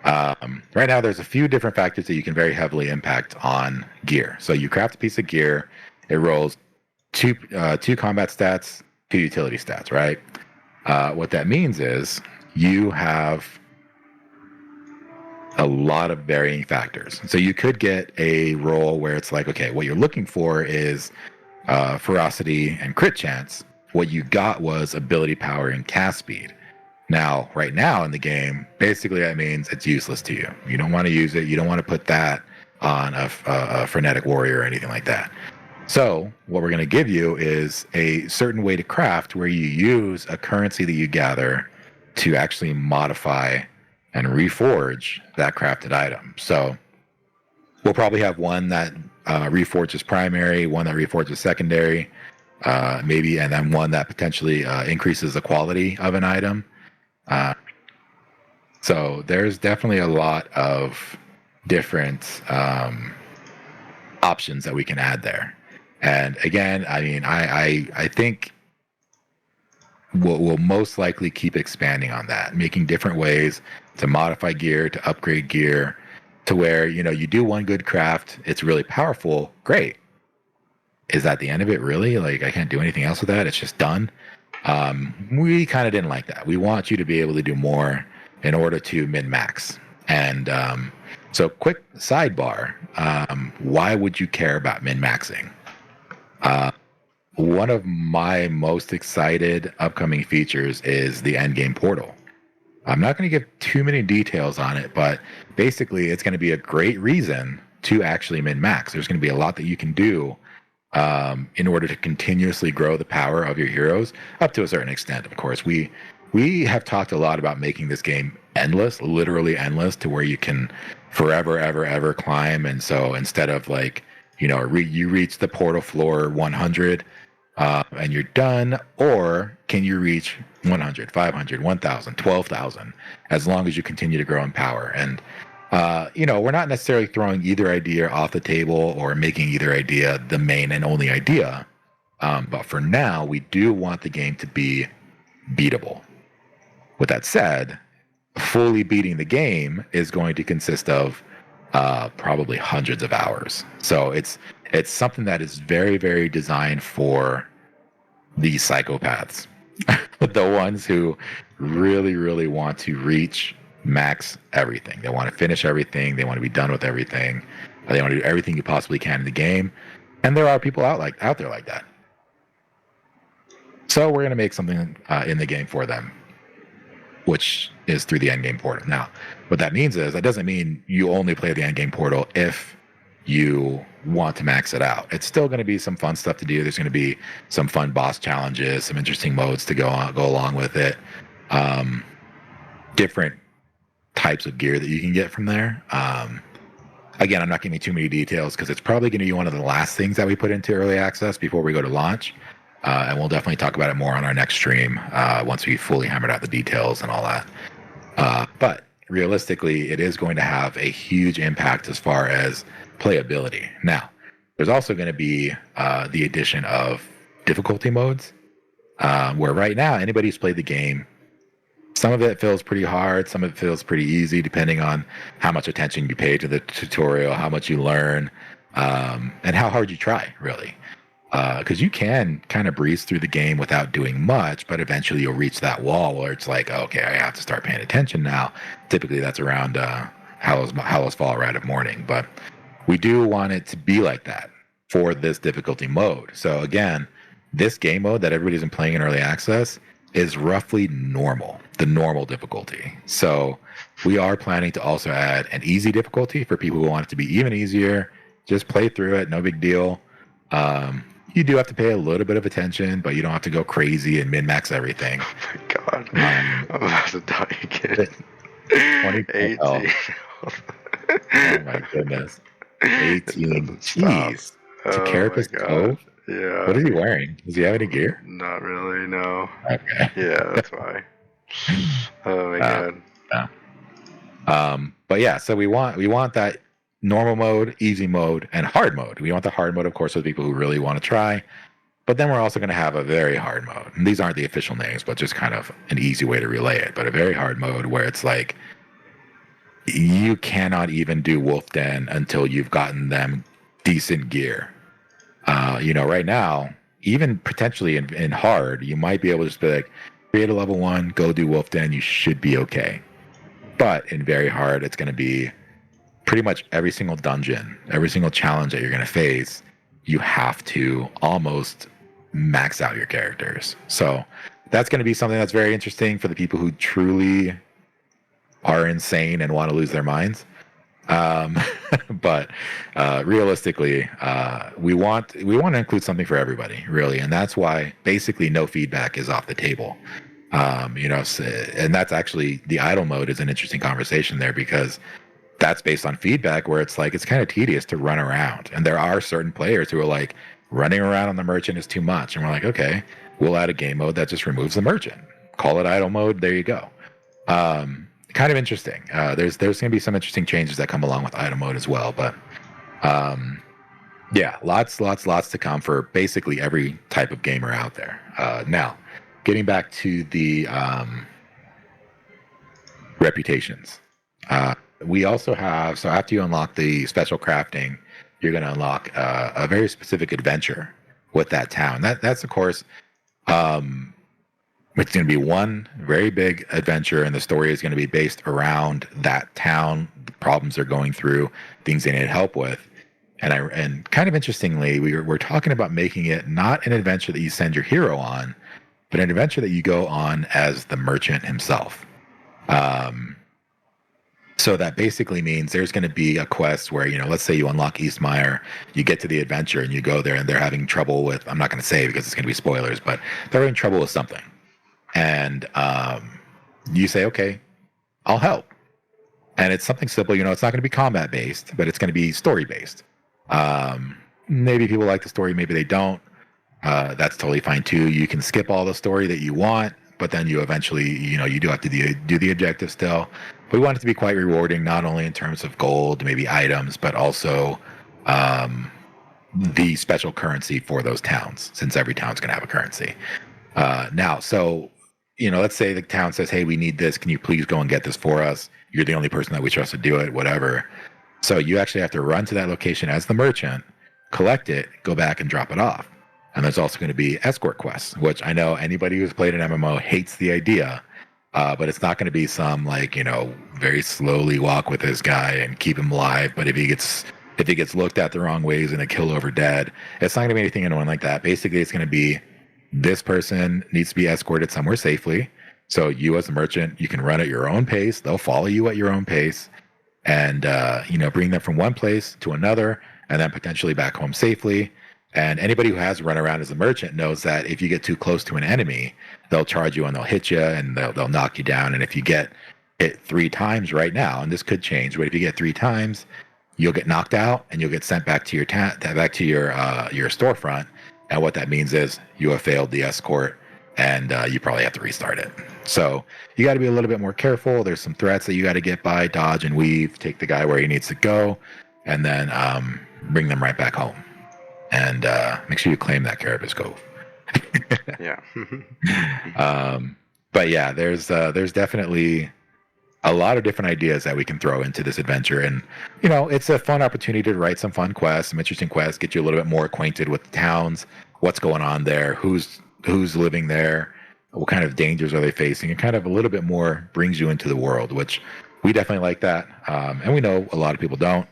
right now there's a few different factors that you can very heavily impact on gear. So you craft a piece of gear, it rolls two combat stats, 2 utility stats, right? What that means is you have a lot of varying factors. So you could get a roll where it's like, okay, what you're looking for is ferocity and crit chance. What you got was ability power and cast speed. Now, right now in the game, basically that means it's useless to you. You don't want to use it. You don't want to put that on a frenetic warrior or anything like that. So what we're going to give you is a certain way to craft where you use a currency that you gather to actually modify and reforge that crafted item. So we'll probably have one that reforges primary, one that reforges secondary, maybe, and then one that potentially increases the quality of an item. So there's definitely a lot of different options that we can add there. And again, I mean, I think we'll most likely keep expanding on that, making different ways to modify gear, to upgrade gear, to where, you know, you do one good craft, it's really powerful, great. Is that the end of it, really? Like, I can't do anything else with that, it's just done? We kind of didn't like that. We want you to be able to do more in order to min-max. And so quick sidebar, why would you care about min-maxing? One of my most excited upcoming features is the endgame portal. I'm not going to give too many details on it, but basically it's going to be a great reason to actually min-max. There's going to be a lot that you can do in order to continuously grow the power of your heroes up to a certain extent. Of course, we have talked a lot about making this game endless, literally endless, to where you can forever, ever climb. And so instead of like, you know, you reach the portal floor 100 and you're done, or can you reach 100, 500, 1,000, 12,000, as long as you continue to grow in power. And you know, we're not necessarily throwing either idea off the table or making either idea the main and only idea. But for now, we do want the game to be beatable. With that said, fully beating the game is going to consist of probably hundreds of hours. So it's something that is very, very designed for the psychopaths, the ones who really, really want to reach max everything. They want to finish everything. They want to be done with everything. They want to do everything you possibly can in the game. And there are people out there like that. So we're going to make something in the game for them, which is through the endgame portal. Now, what that means is, that doesn't mean you only play the endgame portal if you want to max it out. It's still going to be some fun stuff to do. There's going to be some fun boss challenges, some interesting modes to go along with it. Different types of gear that you can get from there. Again, I'm not giving you too many details because it's probably going to be one of the last things that we put into early access before we go to launch. And we'll definitely talk about it more on our next stream once we fully hammered out the details and all that. But realistically, it is going to have a huge impact as far as playability. Now, there's also going to be the addition of difficulty modes, where right now, anybody who's played the game, some of it feels pretty hard, some of it feels pretty easy, depending on how much attention you pay to the tutorial, how much you learn, and how hard you try, really. Because you can kind of breeze through the game without doing much, but eventually you'll reach that wall where it's like, okay, I have to start paying attention now. Typically, that's around Hallow's Fall, Rite of Morning. But we do want it to be like that for this difficulty mode. So again, this game mode that everybody's been playing in early access is roughly normal, the normal difficulty. So we are planning to also add an easy difficulty for people who want it to be even easier. Just play through it, no big deal. You do have to pay a little bit of attention, but you don't have to go crazy and min-max everything. Oh my god. I'm about to die again. 20 18. Oh my goodness. 18. Jeez. Oh To my Carapace god. Cove? Yeah. What is he wearing? Does he have any gear? Not really, no. Okay. Yeah, that's why. Oh my god. But yeah, so we want that normal mode, easy mode, and hard mode. We want the hard mode, of course, for the people who really want to try. But then we're also going to have a very hard mode. And these aren't the official names, but just kind of an easy way to relay it. But a very hard mode where it's like you cannot even do Wolf Den until you've gotten them decent gear. Right now, even potentially in hard, you might be able to just be like, create a level 1, go do Wolf Den, you should be okay. But in very hard, it's going to be pretty much every single dungeon, every single challenge that you're going to face, you have to almost max out your characters. So that's going to be something that's very interesting for the people who truly are insane and want to lose their minds. But realistically, we want to include something for everybody, really, and that's why basically no feedback is off the table. And that's actually the idle mode is an interesting conversation there because that's based on feedback where it's like it's kind of tedious to run around, and there are certain players who are like running around on the merchant is too much, and we're like, okay, we'll add a game mode that just removes the merchant. Call it idle mode. There you go. Kind of interesting. There's going to be some interesting changes that come along with idle mode as well, but yeah, lots to come for basically every type of gamer out there. Now, getting back to the reputations, we also have, so after you unlock the special crafting, you're going to unlock a very specific adventure with that town. That's of course, it's going to be one very big adventure, and the story is going to be based around that town, the problems they're going through, things they need help with. And kind of interestingly, we're talking about making it not an adventure that you send your hero on, but an adventure that you go on as the merchant himself. So that basically means there's going to be a quest where, let's say you unlock Eastmire, you get to the adventure and you go there and they're having trouble with, I'm not going to say because it's going to be spoilers, but they're having trouble with something. And you say, okay, I'll help. And it's something simple, it's not going to be combat based, but it's going to be story based. Maybe people like the story, maybe they don't. That's totally fine too. You can skip all the story that you want, but then you eventually, you do have to do the objective still. But we want it to be quite rewarding, not only in terms of gold, maybe items, but also the special currency for those towns, since every town's going to have a currency. Now, so, let's say the town says, hey, we need this. Can you please go and get this for us? You're the only person that we trust to do it, whatever. So you actually have to run to that location as the merchant, collect it, go back and drop it off. And there's also going to be escort quests, which I know anybody who's played an MMO hates the idea, but it's not going to be some very slowly walk with this guy and keep him alive. But if he gets looked at the wrong ways and a kill over dead, it's not going to be anything annoying like that. Basically, it's going to be this person needs to be escorted somewhere safely. So you as a merchant, you can run at your own pace. They'll follow you at your own pace and, bring them from one place to another and then potentially back home safely. And anybody who has run around as a merchant knows that if you get too close to an enemy, they'll charge you and they'll hit you and they'll knock you down. And if you get hit 3 times right now, and this could change, but if you get 3 times, you'll get knocked out and you'll get sent back to your your storefront. And what that means is you have failed the escort and you probably have to restart it. So you got to be a little bit more careful. There's some threats that you got to get by, dodge and weave, take the guy where he needs to go, and then bring them right back home. And make sure you claim that Carapace Cove. Yeah. But yeah, there's definitely a lot of different ideas that we can throw into this adventure. And, it's a fun opportunity to write some fun quests, some interesting quests, get you a little bit more acquainted with the towns, what's going on there, who's living there, what kind of dangers are they facing, and kind of a little bit more brings you into the world, which we definitely like that. And we know a lot of people don't.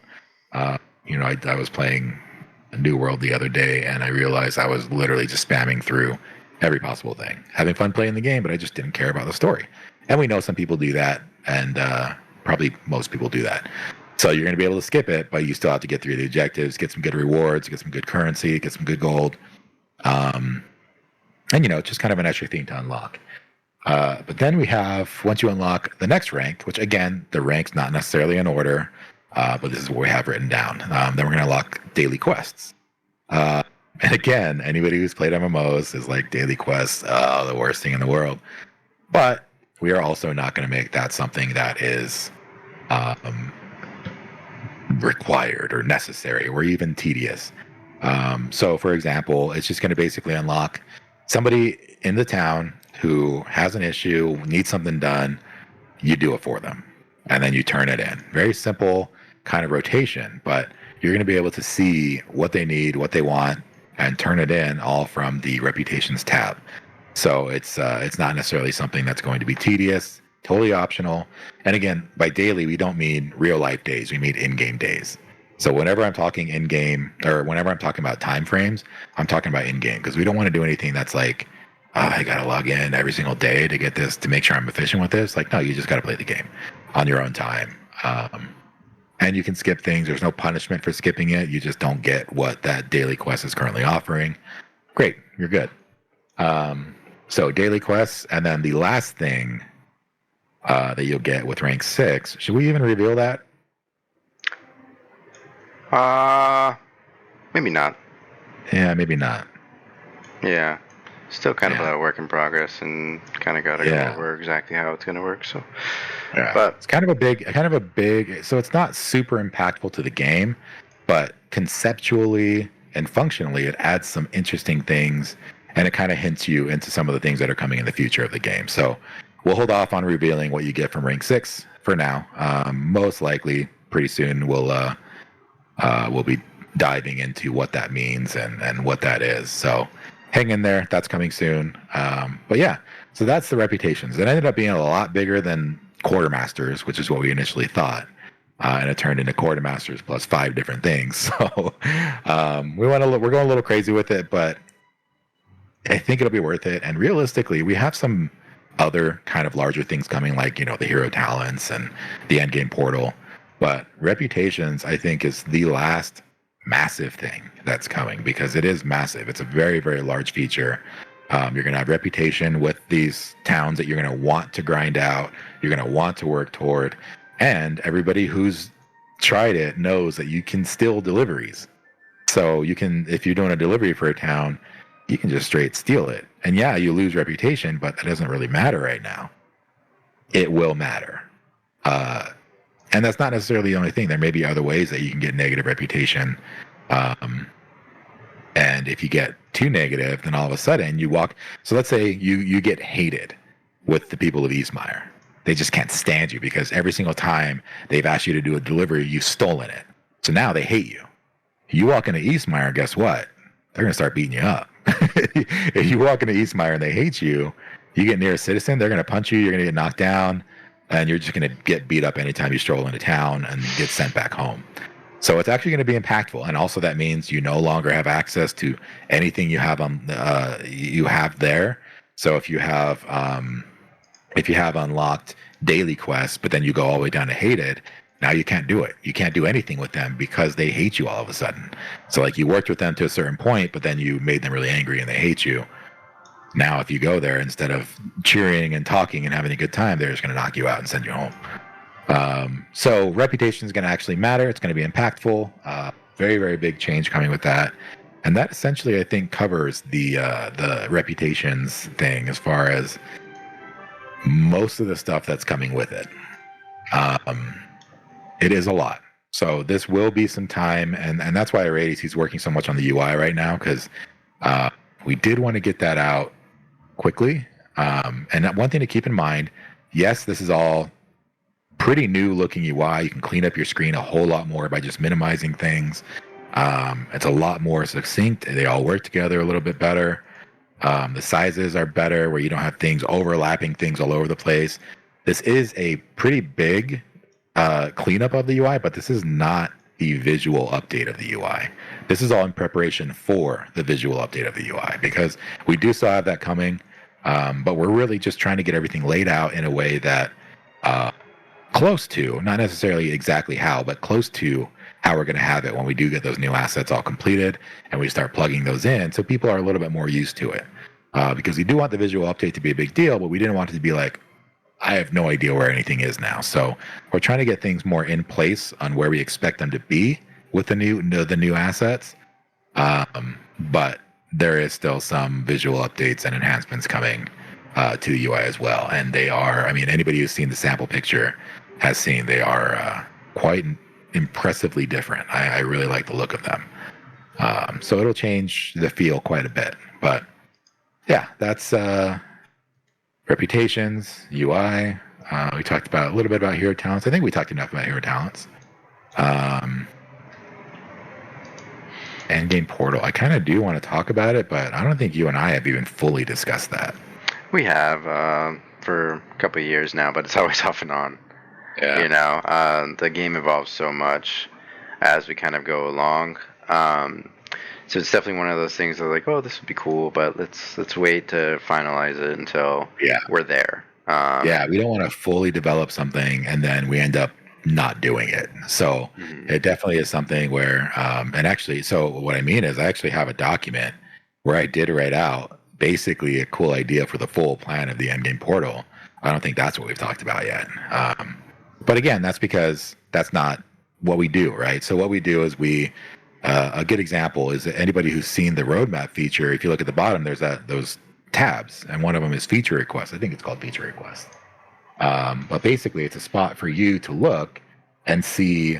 I was playing a New World the other day, and I realized I was literally just spamming through every possible thing, having fun playing the game, but I just didn't care about the story. And we know some people do that, and probably most people do that. So you're going to be able to skip it, but you still have to get through the objectives, get some good rewards, get some good currency, get some good gold. And, it's just kind of an extra thing to unlock. But then we have, once you unlock the next rank, which again, the rank's not necessarily in order, but this is what we have written down. Then we're going to unlock daily quests. And again, anybody who's played MMOs is like, daily quests, the worst thing in the world. But we are also not going to make that something that is required or necessary or even tedious. So, for example, it's just going to basically unlock somebody in the town who has an issue, needs something done, you do it for them, and then you turn it in. Very simple kind of rotation, but you're going to be able to see what they need, what they want, and turn it in all from the reputations tab. So it's not necessarily something that's going to be tedious, totally optional. And again, by daily, we don't mean real life days. We mean in-game days. So whenever I'm talking in-game, or whenever I'm talking about time frames, I'm talking about in-game, because we don't want to do anything that's like, I got to log in every single day to get this, to make sure I'm efficient with this. Like, no, you just got to play the game on your own time. And you can skip things. There's no punishment for skipping it. You just don't get what that daily quest is currently offering. Great, you're good. So daily quests, and then the last thing that you'll get with rank 6. Should we even reveal that? Maybe not. Yeah, maybe not. Yeah. Still kind of a work in progress, and kind of got to go over exactly how it's going to work. So, but it's kind of a big. So it's not super impactful to the game, but conceptually and functionally, it adds some interesting things, and it kind of hints you into some of the things that are coming in the future of the game. So we'll hold off on revealing what you get from rank 6 for now. Most likely, pretty soon we'll be diving into what that means and what that is. So hang in there. That's coming soon. But yeah, so that's the reputations. It ended up being a lot bigger than quartermasters, which is what we initially thought. And it turned into quartermasters plus 5 different things. So we're going a little crazy with it, but I think it'll be worth it. And realistically, we have some other kind of larger things coming, like, the hero talents and the endgame portal. But reputations, I think, is the last massive thing that's coming, because it is massive. It's a very, very large feature. You're going to have reputation with these towns that you're going to want to grind out. You're going to want to work toward. And everybody who's tried it knows that you can steal deliveries. So you can, if you're doing a delivery for a town, you can just straight steal it. And yeah, you lose reputation, but that doesn't really matter right now. It will matter. And that's not necessarily the only thing. There may be other ways that you can get negative reputation. And if you get too negative, then all of a sudden you walk. So let's say you get hated with the people of Eastmire. They just can't stand you because every single time they've asked you to do a delivery, you've stolen it. So now they hate you. You walk into Eastmire, guess what? They're going to start beating you up. If you walk into Eastmire and they hate you, you get near a citizen, they're going to punch you, you're going to get knocked down, and you're just going to get beat up anytime you stroll into town and get sent back home. So it's actually going to be impactful, and also that means you no longer have access to anything you have there. So if you have unlocked daily quests, but then you go all the way down to hated, now you can't do it. You can't do anything with them because they hate you all of a sudden. So like you worked with them to a certain point, but then you made them really angry and they hate you. Now, if you go there, instead of cheering and talking and having a good time, they're just going to knock you out and send you home. So reputation is going to actually matter. It's going to be impactful. Very, very big change coming with that. And that essentially, I think, covers the reputations thing as far as most of the stuff that's coming with it. It is a lot. So this will be some time. And that's why Arades, he's working so much on the UI right now, because we did want to get that out quickly. And one thing to keep in mind, yes, this is all pretty new looking UI. You can clean up your screen a whole lot more by just minimizing things. It's a lot more succinct. They all work together a little bit better. The sizes are better where you don't have things overlapping things all over the place. This is a pretty big cleanup of the UI, but this is not the visual update of the UI. This is all in preparation for the visual update of the UI, because we do still have that coming, but we're really just trying to get everything laid out in a way that close to, not necessarily exactly how, but close to how we're going to have it when we do get those new assets all completed and we start plugging those in, so people are a little bit more used to it. Because we do want the visual update to be a big deal, but we didn't want it to be like, I have no idea where anything is now. So we're trying to get things more in place on where we expect them to be with the new assets. But there is still some visual updates and enhancements coming to the UI as well. And they are, I mean, anybody who's seen the sample picture has seen they are quite impressively different. I really like the look of them. So it'll change the feel quite a bit. But yeah, that's reputations, UI. We talked about a little bit about hero talents. I think we talked enough about hero talents. Endgame portal. I kind of do want to talk about it, but I don't think you and I have even fully discussed that. We have for a couple of years now, but it's always off and on. Yeah. You know, the game evolves so much as we kind of go along. So it's definitely one of those things that like, oh, this would be cool, but let's wait to finalize it until we're there. Yeah, we don't want to fully develop something and then we end up not doing it. So it definitely is something where, and actually, so what I mean is I actually have a document where I did write out basically a cool idea for the full plan of the endgame portal. I don't think that's what we've talked about yet. But again, that's because that's not what we do, right? So what we do is a good example is that anybody who's seen the roadmap feature, if you look at the bottom, there's those tabs, and one of them is feature request. I think it's called feature request. But basically, it's a spot for you to look and see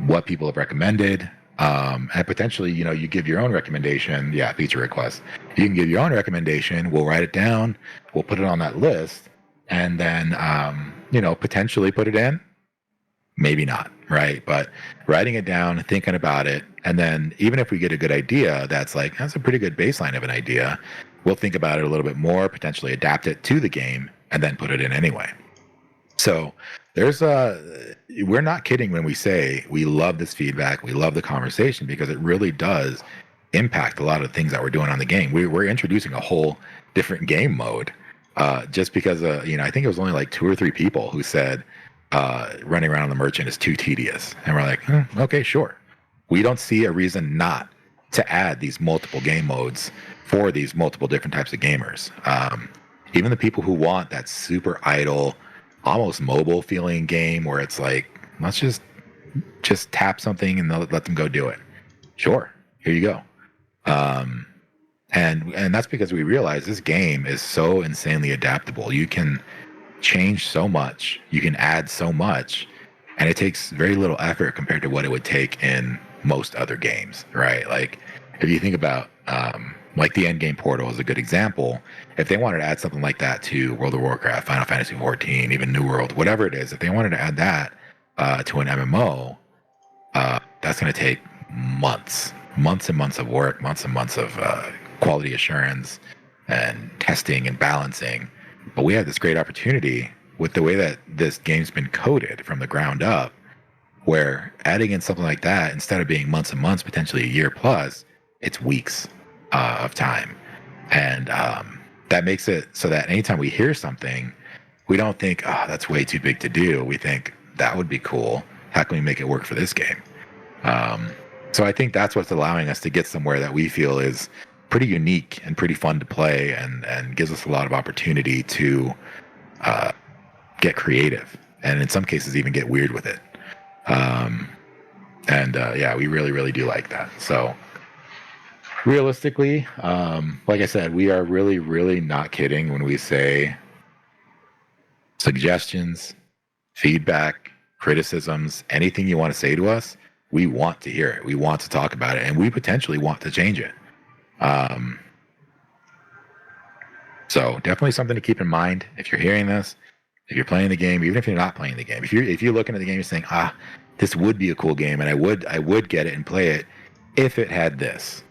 what people have recommended, and potentially, you give your own recommendation. Yeah, feature request. You can give your own recommendation. We'll write it down. We'll put it on that list, and then potentially put it in. Maybe not, right? But writing it down, thinking about it, and then even if we get a good idea, that's a pretty good baseline of an idea. We'll think about it a little bit more, potentially adapt it to the game, and then put it in anyway. So we're not kidding when we say we love this feedback, we love the conversation, because it really does impact a lot of the things that we're doing on the game. We're introducing a whole different game mode just because I think it was only like 2 or 3 people who said running around the merchant is too tedious, and we're like, okay, sure. We don't see a reason not to add these multiple game modes for these multiple different types of gamers. Even the people who want that super idle, almost mobile feeling game where it's like, let's just tap something and let them go do it. Sure, here you go. And that's because we realize this game is so insanely adaptable. You can change so much, you can add so much, and it takes very little effort compared to what it would take in most other games, right? Like if you think about like the endgame portal is a good example. If they wanted to add something like that to World of Warcraft, Final Fantasy XIV, even New World, whatever it is, if they wanted to add that to an MMO, that's going to take months and months of work, months and months of quality assurance and testing and balancing. But we have this great opportunity with the way that this game's been coded from the ground up, where adding in something like that, instead of being months and months, potentially a year plus, it's weeks of time. And that makes it so that anytime we hear something, we don't think, oh, that's way too big to do. We think that would be cool. How can we make it work for this game? So I think that's what's allowing us to get somewhere that we feel is pretty unique and pretty fun to play, and gives us a lot of opportunity to get creative, and in some cases even get weird with it. Yeah, we really, really do like that. So realistically, like I said, we are really, really not kidding when we say suggestions, feedback, criticisms, anything you want to say to us, we want to hear it. We want to talk about it, and we potentially want to change it. So definitely something to keep in mind if you're hearing this, if you're playing the game, even if you're not playing the game. If you're looking at the game and saying, this would be a cool game, and I would get it and play it if it had this.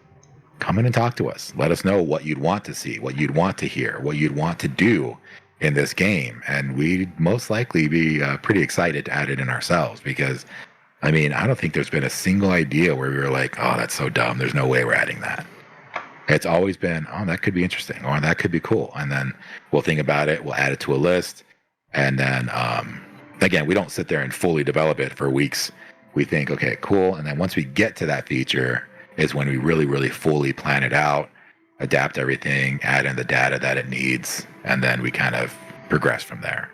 Come in and talk to us. Let us know what you'd want to see, what you'd want to hear, what you'd want to do in this game, and we'd most likely be pretty excited to add it in ourselves, because I mean, I don't think there's been a single idea where we were like, oh, that's so dumb. There's no way we're adding that. It's always been, oh, that could be interesting, or that could be cool. And then we'll think about it, we'll add it to a list. And then, again, we don't sit there and fully develop it for weeks. We think, okay, cool. And then once we get to that feature is when we really, really fully plan it out, adapt everything, add in the data that it needs, and then we kind of progress from there.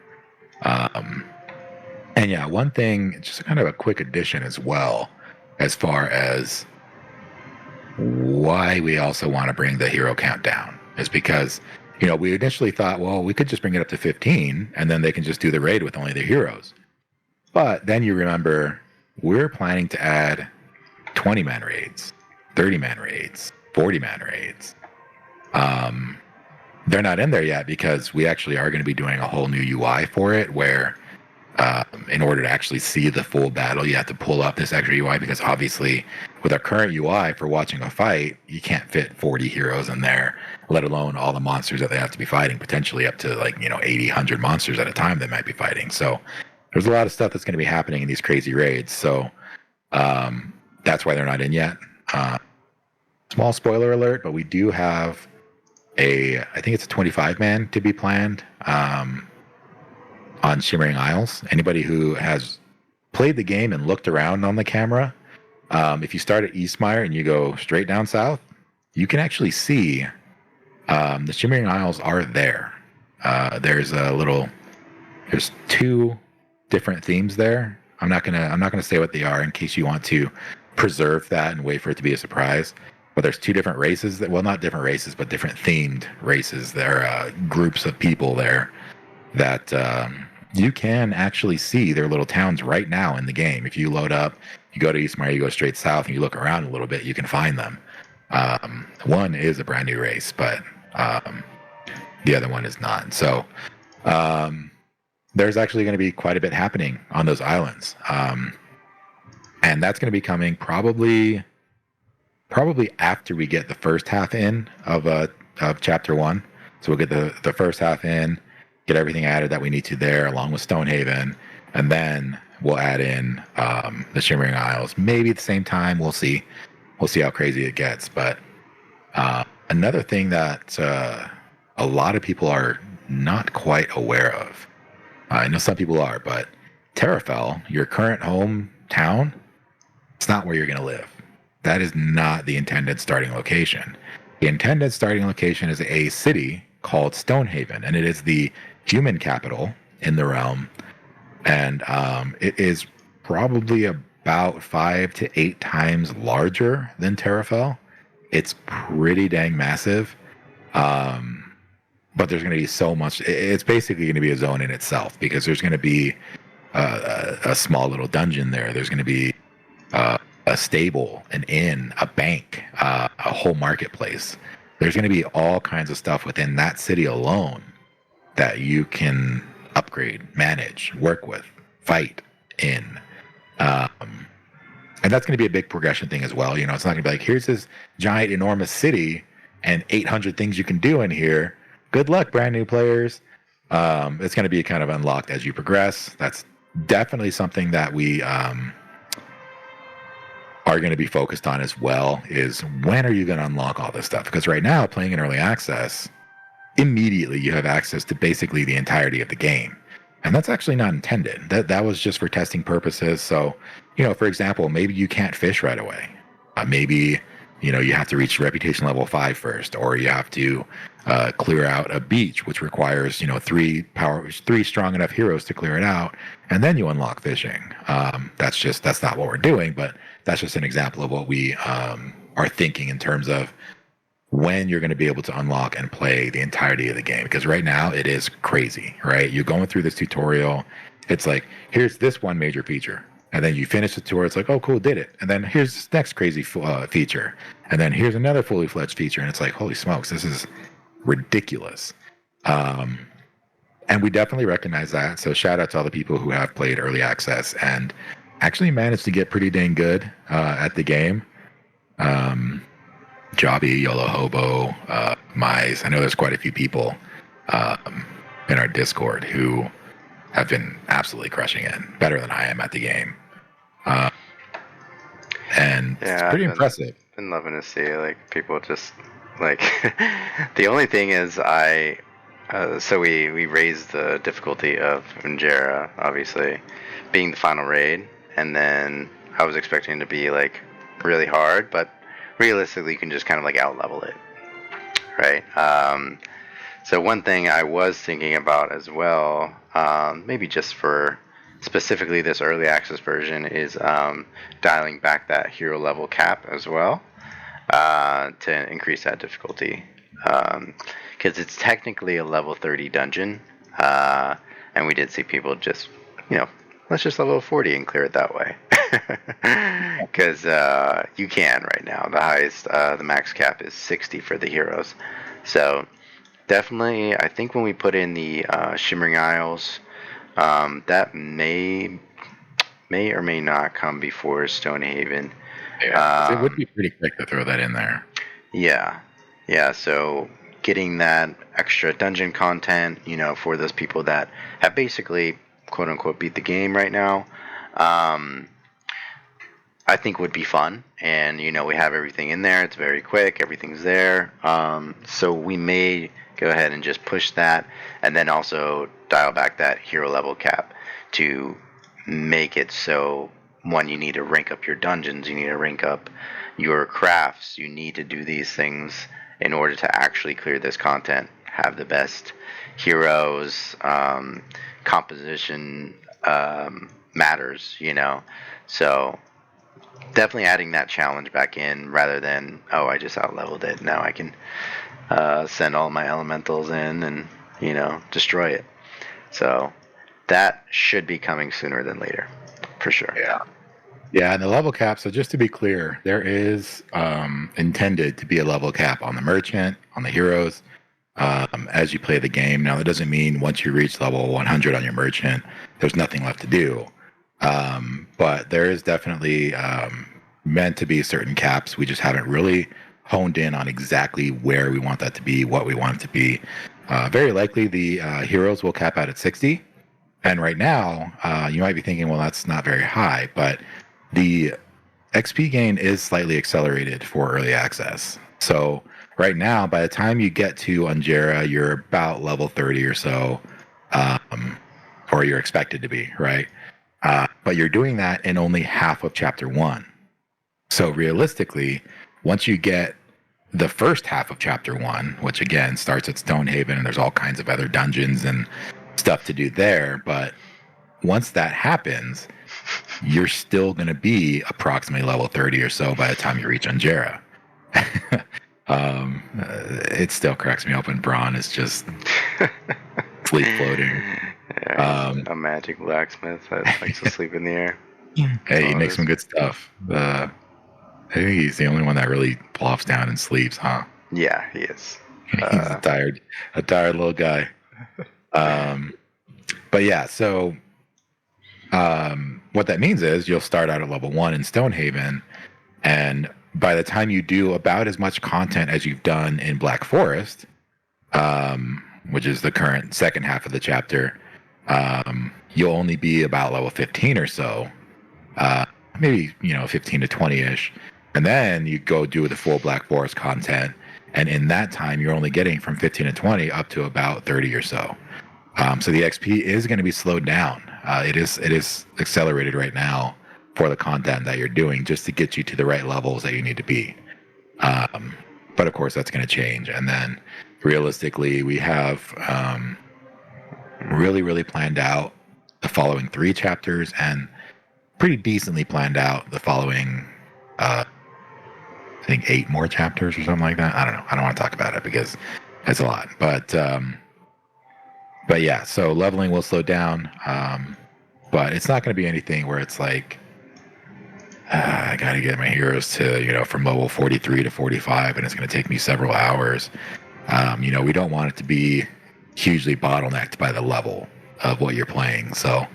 And yeah, one thing, just kind of a quick addition as well, as far as why we also want to bring the hero count down, is because, you know, we initially thought, well, we could just bring it up to 15 and then they can just do the raid with only the heroes. But then you remember, we're planning to add 20-man raids, 30-man raids, 40-man raids. They're not in there yet because we actually are going to be doing a whole new UI for it where in order to actually see the full battle, you have to pull up this extra UI, because obviously with our current UI for watching a fight, you can't fit 40 heroes in there, let alone all the monsters that they have to be fighting, potentially up to like, 80, 100 monsters at a time they might be fighting. So there's a lot of stuff that's going to be happening in these crazy raids. So that's why they're not in yet. Small spoiler alert, but we do have I think it's a 25-man to be planned on Shimmering Isles. Anybody who has played the game and looked around on the camera, if you start at Eastmire and you go straight down south, you can actually see the Shimmering Isles are there. There's two different themes there. I'm not gonna say what they are in case you want to preserve that and wait for it to be a surprise. But there's two different races not different races, but different themed races. There are groups of people there that you can actually see their little towns right now in the game. If you load up, you go to Eastmire, you go straight south, and you look around a little bit, you can find them. One is a brand new race, but the other one is not. So there's actually going to be quite a bit happening on those islands. And that's going to be coming probably after we get the first half in of chapter 1. So we'll get the first half in, get everything added that we need to there, along with Stonehaven, and then we'll add in the Shimmering Isles. Maybe at the same time. We'll see how crazy it gets. But another thing that a lot of people are not quite aware of, I know some people are, but Terrafell, your current hometown, it's not where you're going to live. That is not the intended starting location. The intended starting location is a city called Stonehaven, and it is the human capital in the realm. And it is probably about 5 to 8 times larger than Terrafell. It's pretty dang massive. But there's going to be so much. It's basically going to be a zone in itself, because there's going to be a small little dungeon there. There's going to be a stable, an inn, a bank, a whole marketplace. There's going to be all kinds of stuff within that city alone that you can upgrade, manage, work with, fight in. And that's going to be a big progression thing as well. It's not going to be like, here's this giant, enormous city and 800 things you can do in here. Good luck, brand new players. It's going to be kind of unlocked as you progress. That's definitely something that we are going to be focused on as well, is when are you going to unlock all this stuff? Because right now, playing in early access, immediately you have access to basically the entirety of the game. And that's actually not intended. That was just for testing purposes. So, for example, maybe you can't fish right away. Maybe, you have to reach reputation level 5 first, or you have to clear out a beach, which requires, 3 strong enough heroes to clear it out, and then you unlock fishing. That's not what we're doing, but that's just an example of what we are thinking in terms of when you're going to be able to unlock and play the entirety of the game. Because right now it is crazy, right? You're going through this tutorial. It's like, here's this one major feature. And then you finish the tutorial. It's like, oh, cool, did it. And then here's this next crazy feature. And then here's another fully fledged feature. And it's like, holy smokes, this is ridiculous. And we definitely recognize that. So shout out to all the people who have played early access and actually managed to get pretty dang good at the game. Jobby, YOLO Hobo, Mize. I know there's quite a few people in our Discord who have been absolutely crushing it, better than I am at the game. and it's Yeah, pretty I've impressive. been loving to see like people just like the only thing is so we raised the difficulty of Unjera, obviously, being the final raid, and then I was expecting it to be like really hard, but realistically you can just kind of like out level it, right? So one thing I was thinking about as well, maybe just for specifically this early access version, is dialing back that hero level cap as well to increase that difficulty. Because it's technically a level 30 dungeon, and we did see people just, let's just level 40 and clear it that way. Because you can right now. The highest, the max cap is 60 for the heroes. So definitely, I think when we put in the Shimmering Isles, that may or may not come before Stonehaven. Yeah, 'cause it would be pretty quick to throw that in there. Yeah, yeah. So getting that extra dungeon content, for those people that have basically quote unquote beat the game right now, I think would be fun. And we have everything in there. It's very quick. Everything's there. So we may go ahead and just push that, and then also dial back that hero level cap to make it so one, you need to rank up your dungeons, you need to rank up your crafts, you need to do these things in order to actually clear this content, have the best heroes, composition matters, So definitely adding that challenge back in rather than, oh, I just out leveled it. Now I can send all my elementals in and, destroy it. So that should be coming sooner than later, for sure. Yeah, and the level cap. So just to be clear, there is intended to be a level cap on the merchant, on the heroes, as you play the game. Now, that doesn't mean once you reach level 100 on your merchant, there's nothing left to do. But there is definitely meant to be certain caps. We just haven't really honed in on exactly where we want that to be, what we want it to be. Very likely the heroes will cap out at 60. And right now, you might be thinking, well, that's not very high, but the XP gain is slightly accelerated for early access. So right now, by the time you get to Unjera, you're about level 30 or so, or you're expected to be, right? But you're doing that in only half of Chapter 1. So realistically, once you get the first half of Chapter 1, which again starts at Stonehaven, and there's all kinds of other dungeons and stuff to do there, but once that happens, you're still going to be approximately level 30 or so by the time you reach Unjera. It still cracks me up when Braun is just sleep floating. Yeah, a magic blacksmith that likes to sleep in the air. Hey, he makes some good stuff. I think he's the only one that really plops down and sleeps, huh? Yeah, he is. He's a tired little guy. But yeah, so what that means is you'll start out at level 1 in Stonehaven, and by the time you do about as much content as you've done in Black Forest, which is the current second half of the chapter, you'll only be about level 15 or so, maybe 15 to 20-ish, and then you go do the full Black Forest content, and in that time you're only getting from 15 to 20 up to about 30 or so. So the XP is going to be slowed down. It is accelerated right now for the content that you're doing, just to get you to the right levels that you need to be. But of course, that's going to change. And then realistically, we have really planned out the following 3 chapters, and pretty decently planned out the following, I think 8 more chapters or something like that. I don't know. I don't want to talk about it because it's a lot. But yeah, so leveling will slow down, but it's not going to be anything where it's like, I got to get my heroes to, from level 43 to 45, and it's going to take me several hours. We don't want it to be hugely bottlenecked by the level of what you're playing. So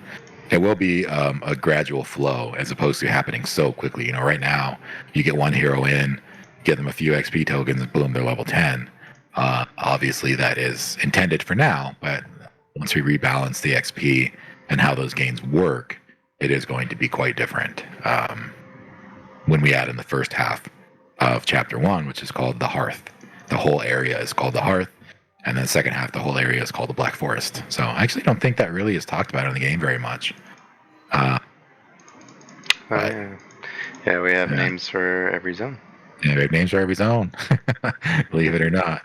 it will be a gradual flow as opposed to happening so quickly. Right now, you get one hero in, get them a few XP tokens, and boom, they're level 10. Obviously, that is intended for now, but once we rebalance the XP and how those gains work, it is going to be quite different. when we add in the first half of chapter 1, which is called the Hearth. The whole area is called the Hearth, and then the second half, the whole area is called the Black Forest. So I actually don't think that really is talked about in the game very much. Yeah, we have names for every zone. Yeah, we have names for every zone, believe it or not.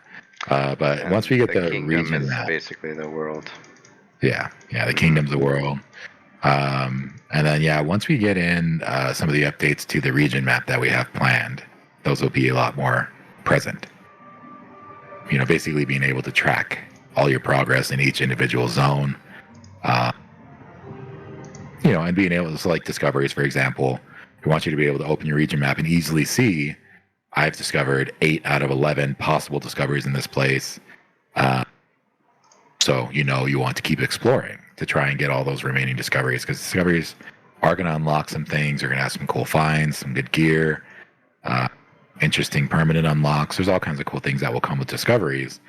But And once we get the kingdom region is map, basically the world. yeah, the kingdom's the world. And then, once we get in some of the updates to the region map that we have planned, those will be a lot more present. Basically being able to track all your progress in each individual zone. And being able to select discoveries, for example. We want you to be able to open your region map and easily see, I've discovered 8 out of 11 possible discoveries in this place. So, you want to keep exploring to try and get all those remaining discoveries, because discoveries are going to unlock some things. You're going to have some cool finds, some good gear, interesting permanent unlocks. There's all kinds of cool things that will come with discoveries.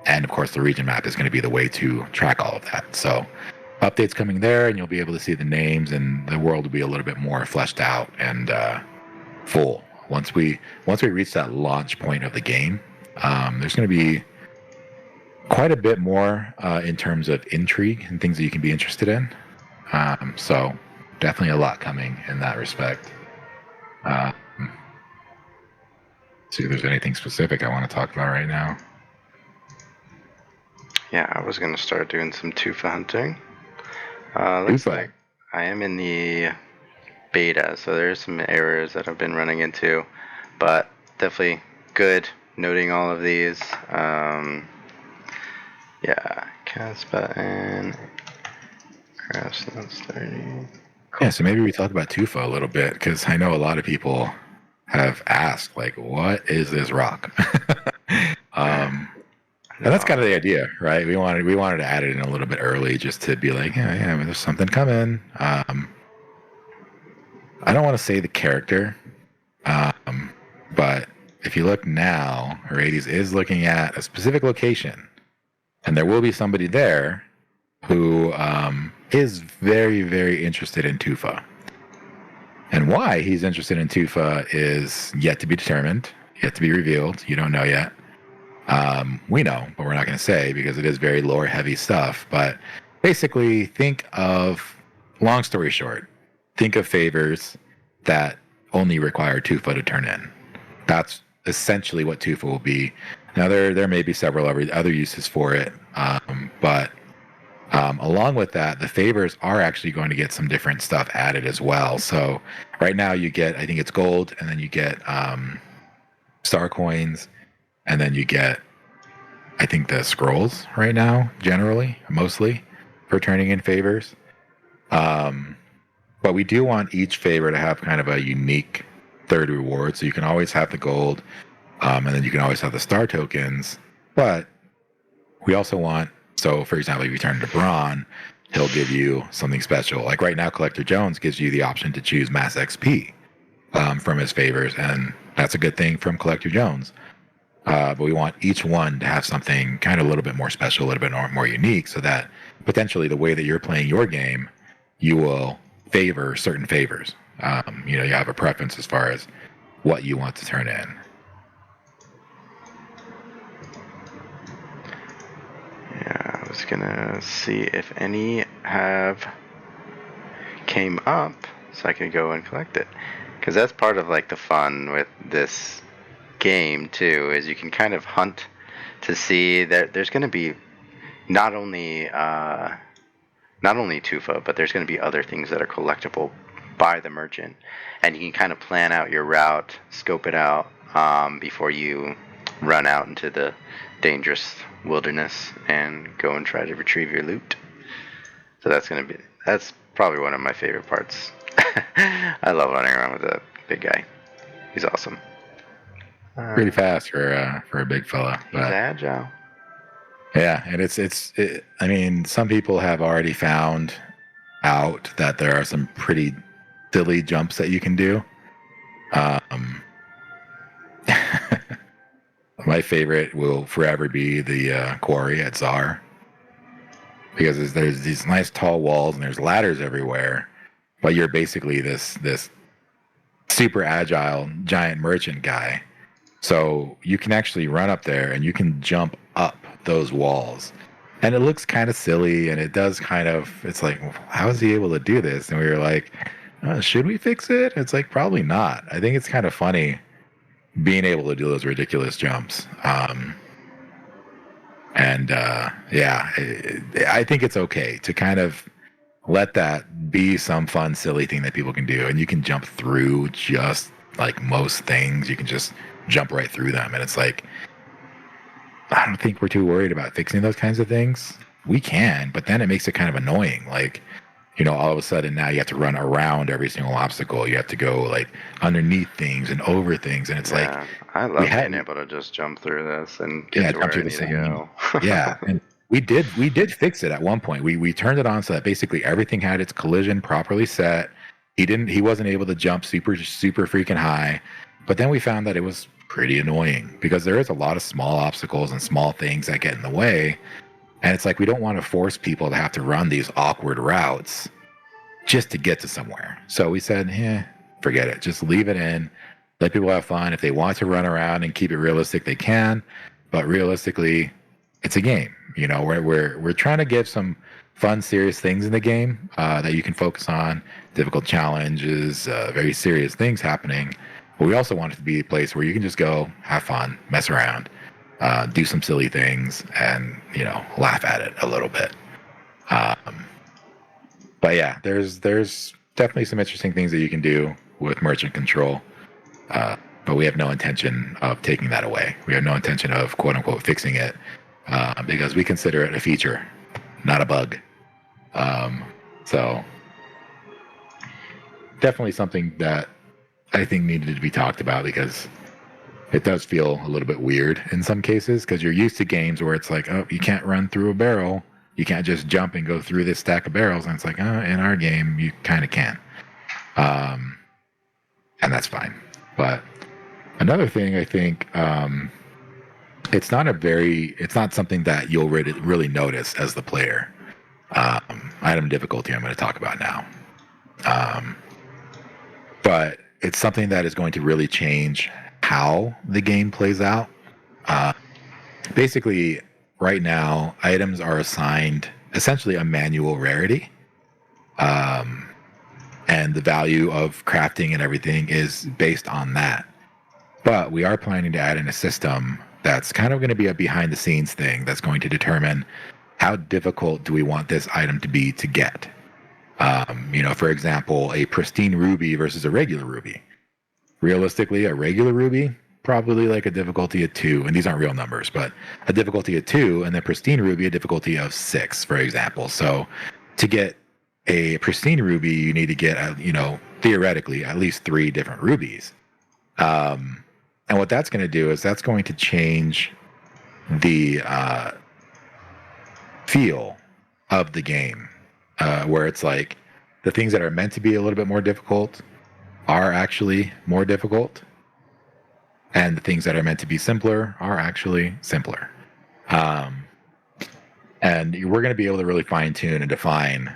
And of course, the region map is going to be the way to track all of that. So updates coming there, and you'll be able to see the names, and the world will be a little bit more fleshed out and full. Once we reach that launch point of the game, there's going to be quite a bit more in terms of intrigue and things that you can be interested in. So definitely a lot coming in that respect. See if there's anything specific I want to talk about right now. Yeah, I was going to start doing some tufa hunting. Looks like I am in the beta, so there's some errors that I've been running into, but definitely good noting all of these. Cast button, crash notes 30. Yeah, so maybe we talk about tufa a little bit, because I know a lot of people have asked, like, what is this rock? And that's kind of the idea, right? We wanted to add it in a little bit early, just to be like, there's something coming. I don't want to say the character, but if you look now, Arades is looking at a specific location, and there will be somebody there who is very, very interested in tufa. And why he's interested in tufa is yet to be determined, yet to be revealed. You don't know yet. We know, but we're not going to say, because it is very lore heavy stuff. But basically, long story short, think of favors that only require tufa to turn in. That's essentially what tufa will be. Now, there may be several other uses for it, but along with that, the favors are actually going to get some different stuff added as well. So right now you get, I think it's gold, and then you get star coins, and then you get, I think, the scrolls right now, mostly, for turning in favors. But we do want each favor to have kind of a unique third reward. So you can always have the gold, and then you can always have the star tokens. But we also want, so for example, if you turn to Braun, he'll give you something special. Like right now, Collector Jones gives you the option to choose mass XP from his favors, and that's a good thing from Collector Jones. But we want each one to have something kind of a little bit more special, a little bit more unique, so that potentially the way that you're playing your game, you will favor certain favors. You have a preference as far as what you want to turn in. Yeah, I was gonna see if any have came up, so I could go and collect it. Because that's part of like the fun with this game too, is you can kind of hunt to see that there's going to be not only tufa, but there's going to be other things that are collectible by the merchant, and you can kind of plan out your route, scope it out before you run out into the dangerous wilderness and go and try to retrieve your loot. So that's probably one of my favorite parts. I love running around with a big guy. He's awesome. Pretty fast for a big fella. He's agile. Yeah, and I mean, some people have already found out that there are some pretty silly jumps that you can do. My favorite will forever be the quarry at Czar, because there's these nice tall walls and there's ladders everywhere, but you're basically this super agile giant merchant guy. So you can actually run up there and you can jump up those walls. And it looks kind of silly and it does kind of, it's like, how is he able to do this? And we were like, should we fix it? It's like, probably not. I think it's kind of funny being able to do those ridiculous jumps. Yeah, I think it's okay to kind of let that be some fun, silly thing that people can do. And you can jump through just like most things. You can just jump right through them. And it's like, I don't think we're too worried about fixing those kinds of things. We can, but then it makes it kind of annoying. Like, all of a sudden now you have to run around every single obstacle. You have to go like underneath things and over things. And it's like, I love being able to just jump through this and get to where I need to go. Yeah. And we did fix it at one point. We turned it on so that basically everything had its collision properly set. He wasn't able to jump super freaking high. But then we found that it was pretty annoying because there is a lot of small obstacles and small things that get in the way. And it's like, we don't want to force people to have to run these awkward routes just to get to somewhere. So we said, forget it. Just leave it in. Let people have fun. If they want to run around and keep it realistic, they can. But realistically, it's a game. We're trying to give some fun, serious things in the game that you can focus on. Difficult challenges, very serious things happening. But we also want it to be a place where you can just go, have fun, mess around. Do some silly things and laugh at it a little bit. But yeah, there's definitely some interesting things that you can do with merchant control. But we have no intention of taking that away. We have no intention of quote unquote fixing it because we consider it a feature, not a bug. So definitely something that I think needed to be talked about because it does feel a little bit weird in some cases because you're used to games where it's like, oh, you can't run through a barrel. You can't just jump and go through this stack of barrels. And it's like, in our game, you kind of can. And that's fine. But another thing, I think, it's not something that you'll really notice as the player. Item difficulty I'm going to talk about now. But it's something that is going to really change how the game plays out. Basically, right now, items are assigned essentially a manual rarity. And the value of crafting and everything is based on that. But we are planning to add in a system that's kind of going to be a behind the scenes thing that's going to determine how difficult do we want this item to be to get. For example, a pristine ruby versus a regular ruby. Realistically, a regular ruby, probably like a difficulty of 2, and these aren't real numbers, but a difficulty of 2, and the pristine ruby, a difficulty of 6, for example. So to get a pristine ruby, you need to get, theoretically, at least 3 different rubies. And what that's going to do is that's going to change the feel of the game, where it's like the things that are meant to be a little bit more difficult are actually more difficult, and the things that are meant to be simpler are actually simpler. And we're going to be able to really fine tune and define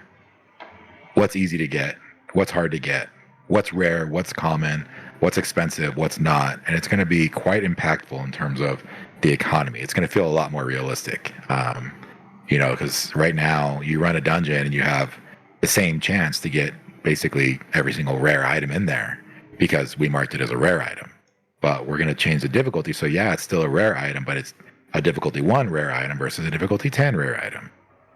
what's easy to get, what's hard to get, what's rare, what's common, what's expensive, what's not. And it's going to be quite impactful in terms of the economy. It's going to feel a lot more realistic. Because right now you run a dungeon and you have the same chance to get basically every single rare item in there because we marked it as a rare item. But we're going to change the difficulty. So yeah, it's still a rare item, but it's a difficulty 1 rare item versus a difficulty 10 rare item.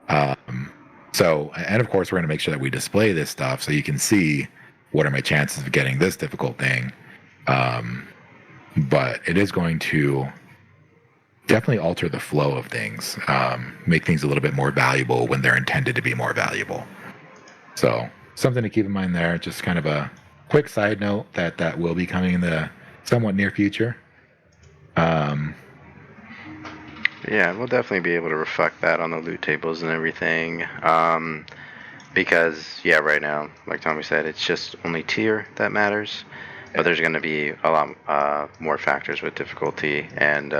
And of course, we're going to make sure that we display this stuff so you can see what are my chances of getting this difficult thing. But it is going to definitely alter the flow of things, make things a little bit more valuable when they're intended to be more valuable. So something to keep in mind there. Just kind of a quick side note that will be coming in the somewhat near future. Yeah, we'll definitely be able to reflect that on the loot tables and everything. Because, right now, like Tommy said, it's just only tier that matters. But there's going to be a lot more factors with difficulty. And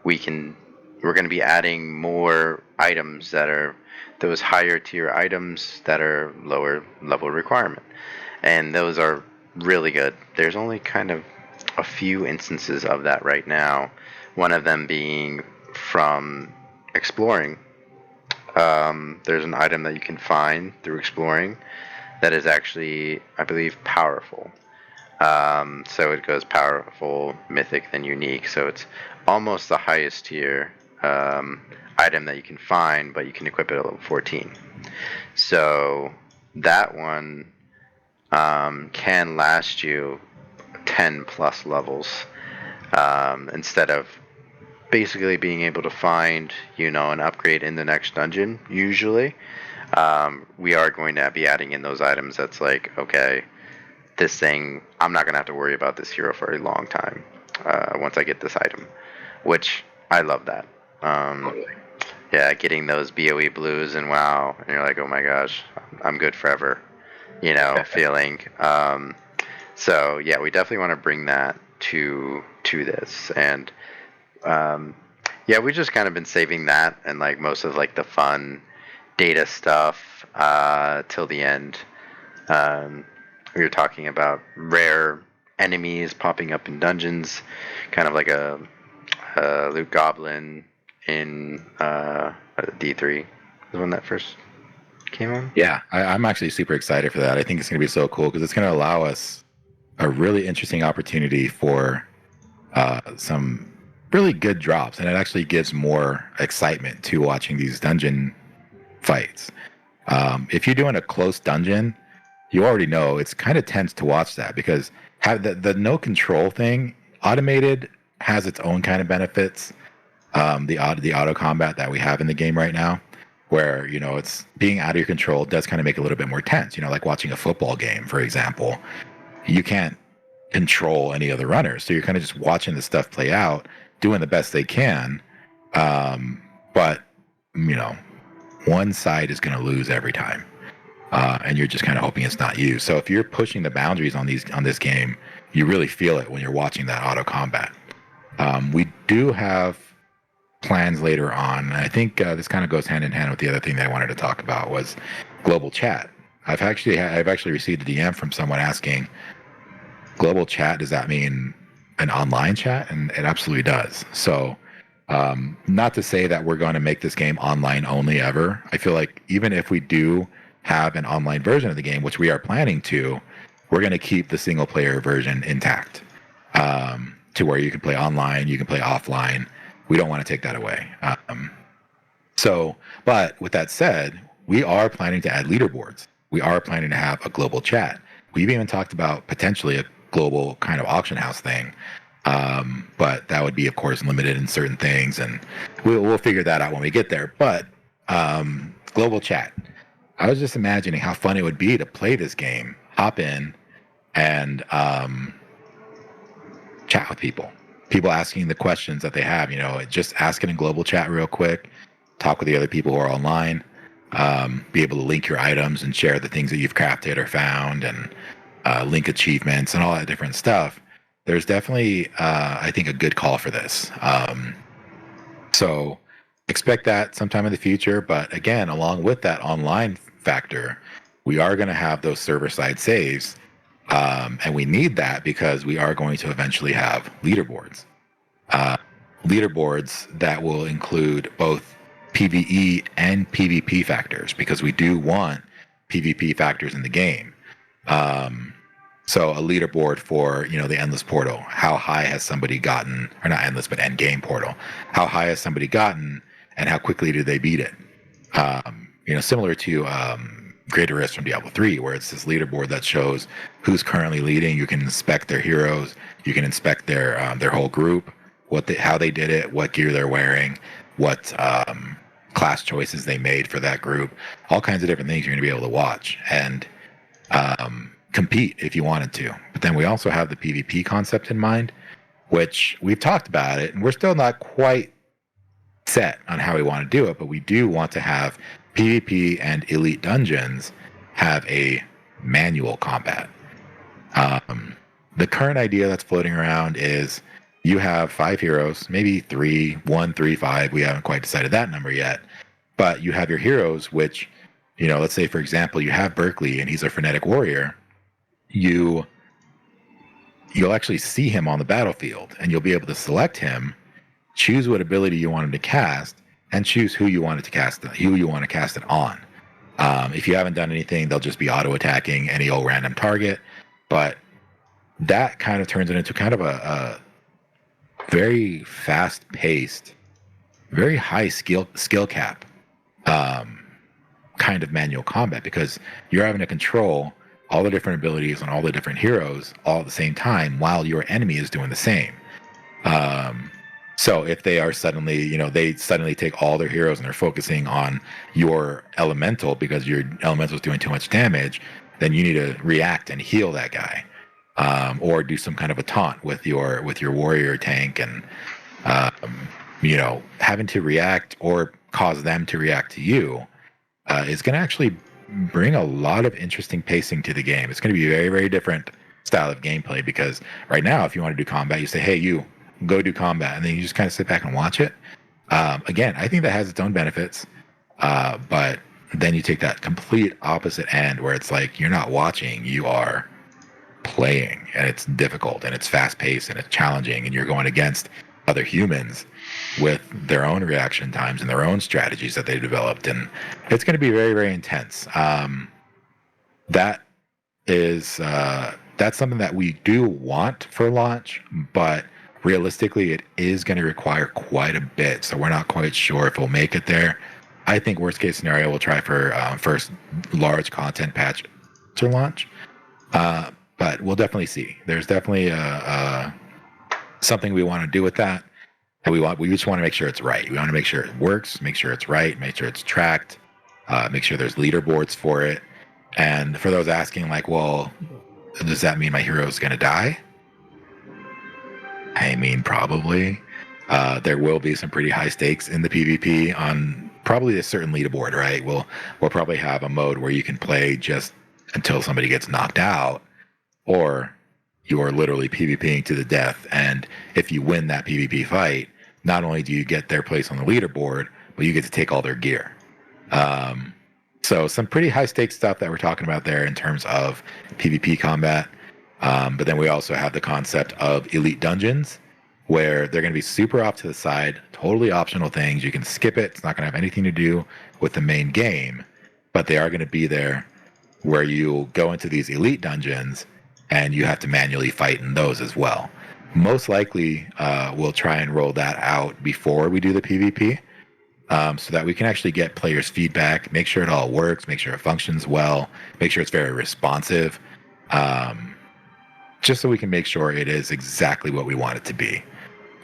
we're going to be adding more items that are those higher tier items that are lower level requirement. And those are really good. There's only kind of a few instances of that right now. One of them being from exploring. There's an item that you can find through exploring that is actually, I believe, powerful. So it goes powerful, mythic, then unique. So it's almost the highest tier item that you can find, but you can equip it at level 14. So that one can last you 10 plus levels instead of basically being able to find, an upgrade in the next dungeon. Usually, we are going to be adding in those items that's like, okay, this thing, I'm not going to have to worry about this hero for a long time once I get this item, which I love that. Yeah, getting those BOE blues and WoW, and you're like, oh my gosh, I'm good forever, feeling. So yeah, we definitely want to bring that to this, and yeah, we've just kind of been saving that and like most of like the fun data stuff till the end. We were talking about rare enemies popping up in dungeons, kind of like a loot goblin in D3 was when that first came on. Yeah, I'm actually super excited for that. I think it's going to be so cool because it's going to allow us a really interesting opportunity for some really good drops, and it actually gives more excitement to watching these dungeon fights. If you're doing a close dungeon, you already know it's kind of tense to watch that because have the no control thing automated has its own kind of benefits. The auto combat that we have in the game right now, where it's being out of your control, does kind of make it a little bit more tense. Like watching a football game, for example, you can't control any of the runners, so you're kind of just watching the stuff play out, doing the best they can. But one side is going to lose every time. And you're just kind of hoping it's not you. So if you're pushing the boundaries on this game, you really feel it when you're watching that auto combat. We do have plans later on. I think this kind of goes hand in hand with the other thing that I wanted to talk about was global chat. I've actually received a DM from someone asking, global chat, does that mean an online chat? And it absolutely does. So not to say that we're going to make this game online only ever. I feel like even if we do have an online version of the game, which we are planning to, we're going to keep the single player version intact to where you can play online, you can play offline. We don't want to take that away. But with that said, we are planning to add leaderboards. We are planning to have a global chat. We've even talked about potentially a global kind of auction house thing. But that would be, of course, limited in certain things, and we'll figure that out when we get there. But global chat. I was just imagining how fun it would be to play this game, hop in, and chat with people. People asking the questions that they have, just asking in global chat real quick, talk with the other people who are online, be able to link your items and share the things that you've crafted or found, and link achievements and all that different stuff. There's definitely, I think, a good call for this. So expect that sometime in the future. But again, along with that online factor, we are going to have those server-side saves. And we need that because we are going to eventually have leaderboards. Leaderboards that will include both PvE and PvP factors, because we do want PvP factors in the game. So a leaderboard for, the endless portal. How high has somebody gotten, or not endless, but end game portal. How high has somebody gotten and how quickly did they beat it? Similar to Greater Risk from Diablo 3, where it's this leaderboard that shows who's currently leading. You can inspect their heroes. You can inspect their whole group, how they did it, what gear they're wearing, what class choices they made for that group. All kinds of different things you're going to be able to watch and compete if you wanted to. But then we also have the PvP concept in mind, which we've talked about it, and we're still not quite set on how we want to do it, but we do want to have PvP and elite dungeons have a manual combat. The current idea that's floating around is you have 5 heroes, maybe 3, 1, 3, 5. We haven't quite decided that number yet. But you have your heroes, which, let's say, for example, you have Berkeley and he's a frenetic warrior. You you'll actually see him on the battlefield, and you'll be able to select him, choose what ability you want him to cast, and choose who you want it to cast, who you want to cast it on. If you haven't done anything, they'll just be auto attacking any old random target. But that kind of turns it into kind of a very fast paced, very high skill cap kind of manual combat, because you're having to control all the different abilities and all the different heroes all at the same time while your enemy is doing the same. So if they are suddenly, they suddenly take all their heroes and they're focusing on your elemental because your elemental is doing too much damage, then you need to react and heal that guy, or do some kind of a taunt with your warrior tank, and having to react or cause them to react to you is going to actually bring a lot of interesting pacing to the game. It's going to be a very, very different style of gameplay, because right now, if you want to do combat, you say, hey, you go do combat, and then you just kind of sit back and watch it. Again, I think that has its own benefits, but then you take that complete opposite end where it's like you're not watching, you are playing, and it's difficult and it's fast paced and it's challenging, and you're going against other humans with their own reaction times and their own strategies that they developed, and it's going to be very, very intense. That is that's something that we do want for launch, but realistically it is going to require quite a bit, so we're not quite sure if we'll make it there. I think worst case scenario we'll try for first large content patch to launch, but we'll definitely see. There's definitely something we want to do with that. And we just want to make sure it's right. We want to make sure it works, make sure it's right, make sure it's tracked, make sure there's leaderboards for it. And for those asking, like, well, does that mean my hero is going to die? I mean, probably. There will be some pretty high stakes in the PvP on probably a certain leaderboard, right? We'll probably have a mode where you can play just until somebody gets knocked out, or you are literally PvPing to the death. And if you win that PvP fight, not only do you get their place on the leaderboard, but you get to take all their gear. So some pretty high stakes stuff that we're talking about there in terms of PvP combat. But then we also have the concept of elite dungeons, where they're going to be super off to the side, totally optional things. You can skip it. It's not going to have anything to do with the main game, but they are going to be there, where you go into these elite dungeons and you have to manually fight in those as well. Most likely, we'll try and roll that out before we do the PvP, so that we can actually get players' feedback, make sure it all works, make sure it functions well, make sure it's very responsive, just so we can make sure it is exactly what we want it to be.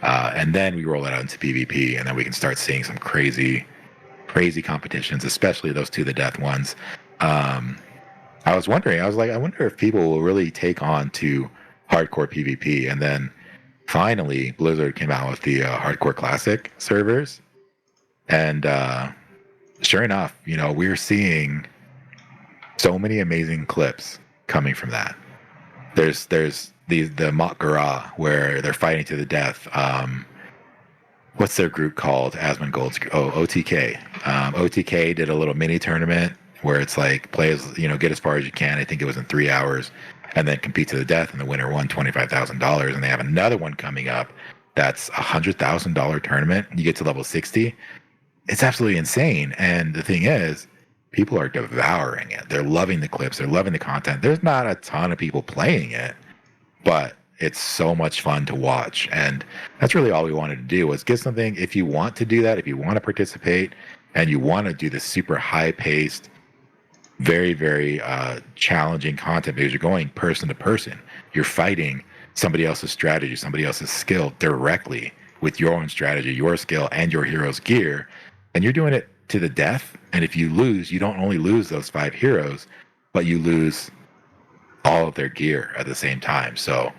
And then we roll it out into PvP, and then we can start seeing some crazy, crazy competitions, especially those to the death ones. I was wondering, I wonder if people will really take on to hardcore PvP. And then finally, Blizzard came out with the Hardcore Classic servers. And sure enough, we're seeing so many amazing clips coming from that. There's the Mock Gara, where they're fighting to the death. What's their group called? Asmongold's OTK. OTK did a little mini tournament where it's like play as get as far as you can. I think it was in 3 hours, and then compete to the death, and the winner won $25,000. And they have another one coming up that's $100,000 tournament. You get to level 60. It's absolutely insane. And the thing is, people are devouring it. They're loving the clips. They're loving the content. There's not a ton of people playing it, but it's so much fun to watch. And that's really all we wanted to do, was get something. If you want to do that, if you want to participate and you want to do this super high paced, very, very challenging content, because you're going person to person, you're fighting somebody else's strategy, somebody else's skill directly with your own strategy, your skill, and your hero's gear, and you're doing it to the death. And if you lose, you don't only lose those 5 heroes, but you lose all of their gear at the same time. So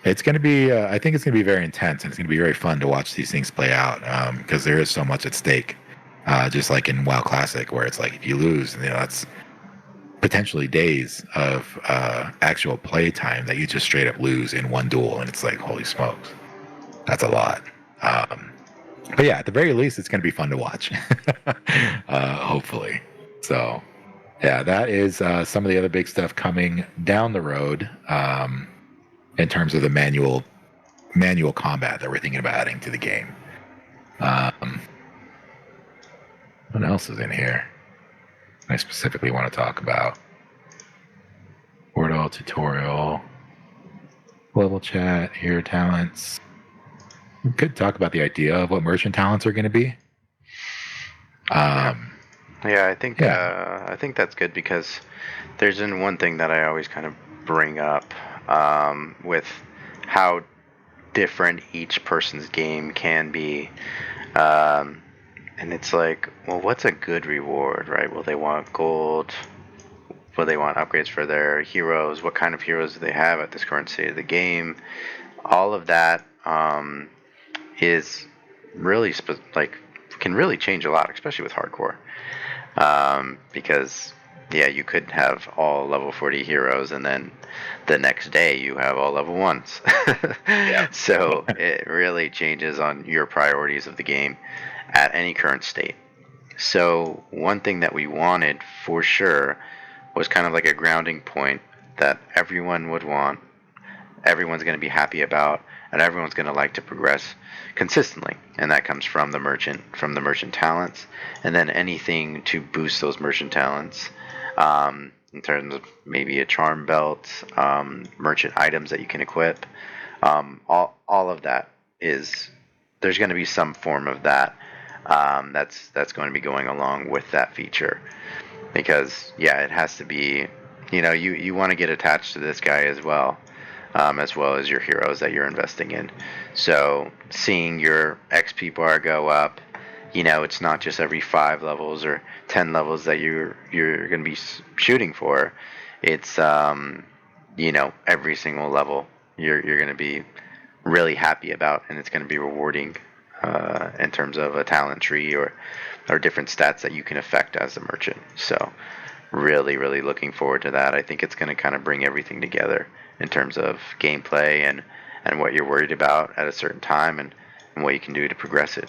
it's going to be, I think it's going to be very intense, and it's going to be very fun to watch these things play out, because there is so much at stake, just like in WoW Classic, where it's like if you lose, that's potentially days of actual play time that you just straight up lose in one duel, and it's like, holy smokes, that's a lot. But yeah, at the very least, it's going to be fun to watch, hopefully. So yeah, that is some of the other big stuff coming down the road. in terms of the manual combat that we're thinking about adding to the game. What else is in here I specifically want to talk about? Portal tutorial, global chat, hero talents. We could talk about the idea of what merchant talents are going to be. Yeah, I think that's good, because there's one thing that I always kind of bring up with how different each person's game can be. And it's like, well, what's a good reward, right? Will they want gold? Will they want upgrades for their heroes? What kind of heroes do they have at this current state of the game? All of that is really can really change a lot, especially with hardcore. Because you could have all level 40 heroes, and then the next day you have all level 1s. Yeah. So it really changes on your priorities of the game at any current state. So one thing that we wanted for sure was kind of like a grounding point that everyone would want, everyone's going to be happy about, and everyone's going to like to progress consistently. And that comes from the merchant talents, and then anything to boost those merchant talents, in terms of maybe a charm belt, merchant items that you can equip. All of that is, there's going to be some form of that that's going to be going along with that feature, because it has to be, you want to get attached to this guy as well as your heroes that you're investing in. So seeing your XP bar go up, it's not just every 5 levels or 10 levels that you're going to be shooting for. It's every single level you're going to be really happy about, and it's going to be rewarding in terms of a talent tree or different stats that you can affect as a merchant. So really, really looking forward to that. I think it's going to kind of bring everything together in terms of gameplay and what you're worried about at a certain time, and what you can do to progress it.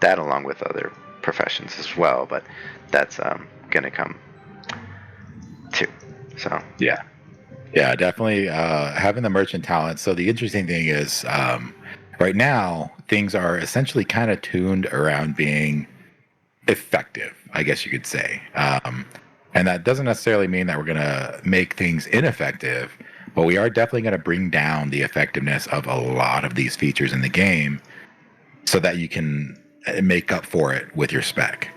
That along with other professions as well, but that's going to come too. So Yeah, definitely having the merchant talent. So the interesting thing is, right now things are essentially kind of tuned around being effective, I guess you could say. And that doesn't necessarily mean that we're going to make things ineffective, but we are definitely going to bring down the effectiveness of a lot of these features in the game so that you can make up for it with your spec.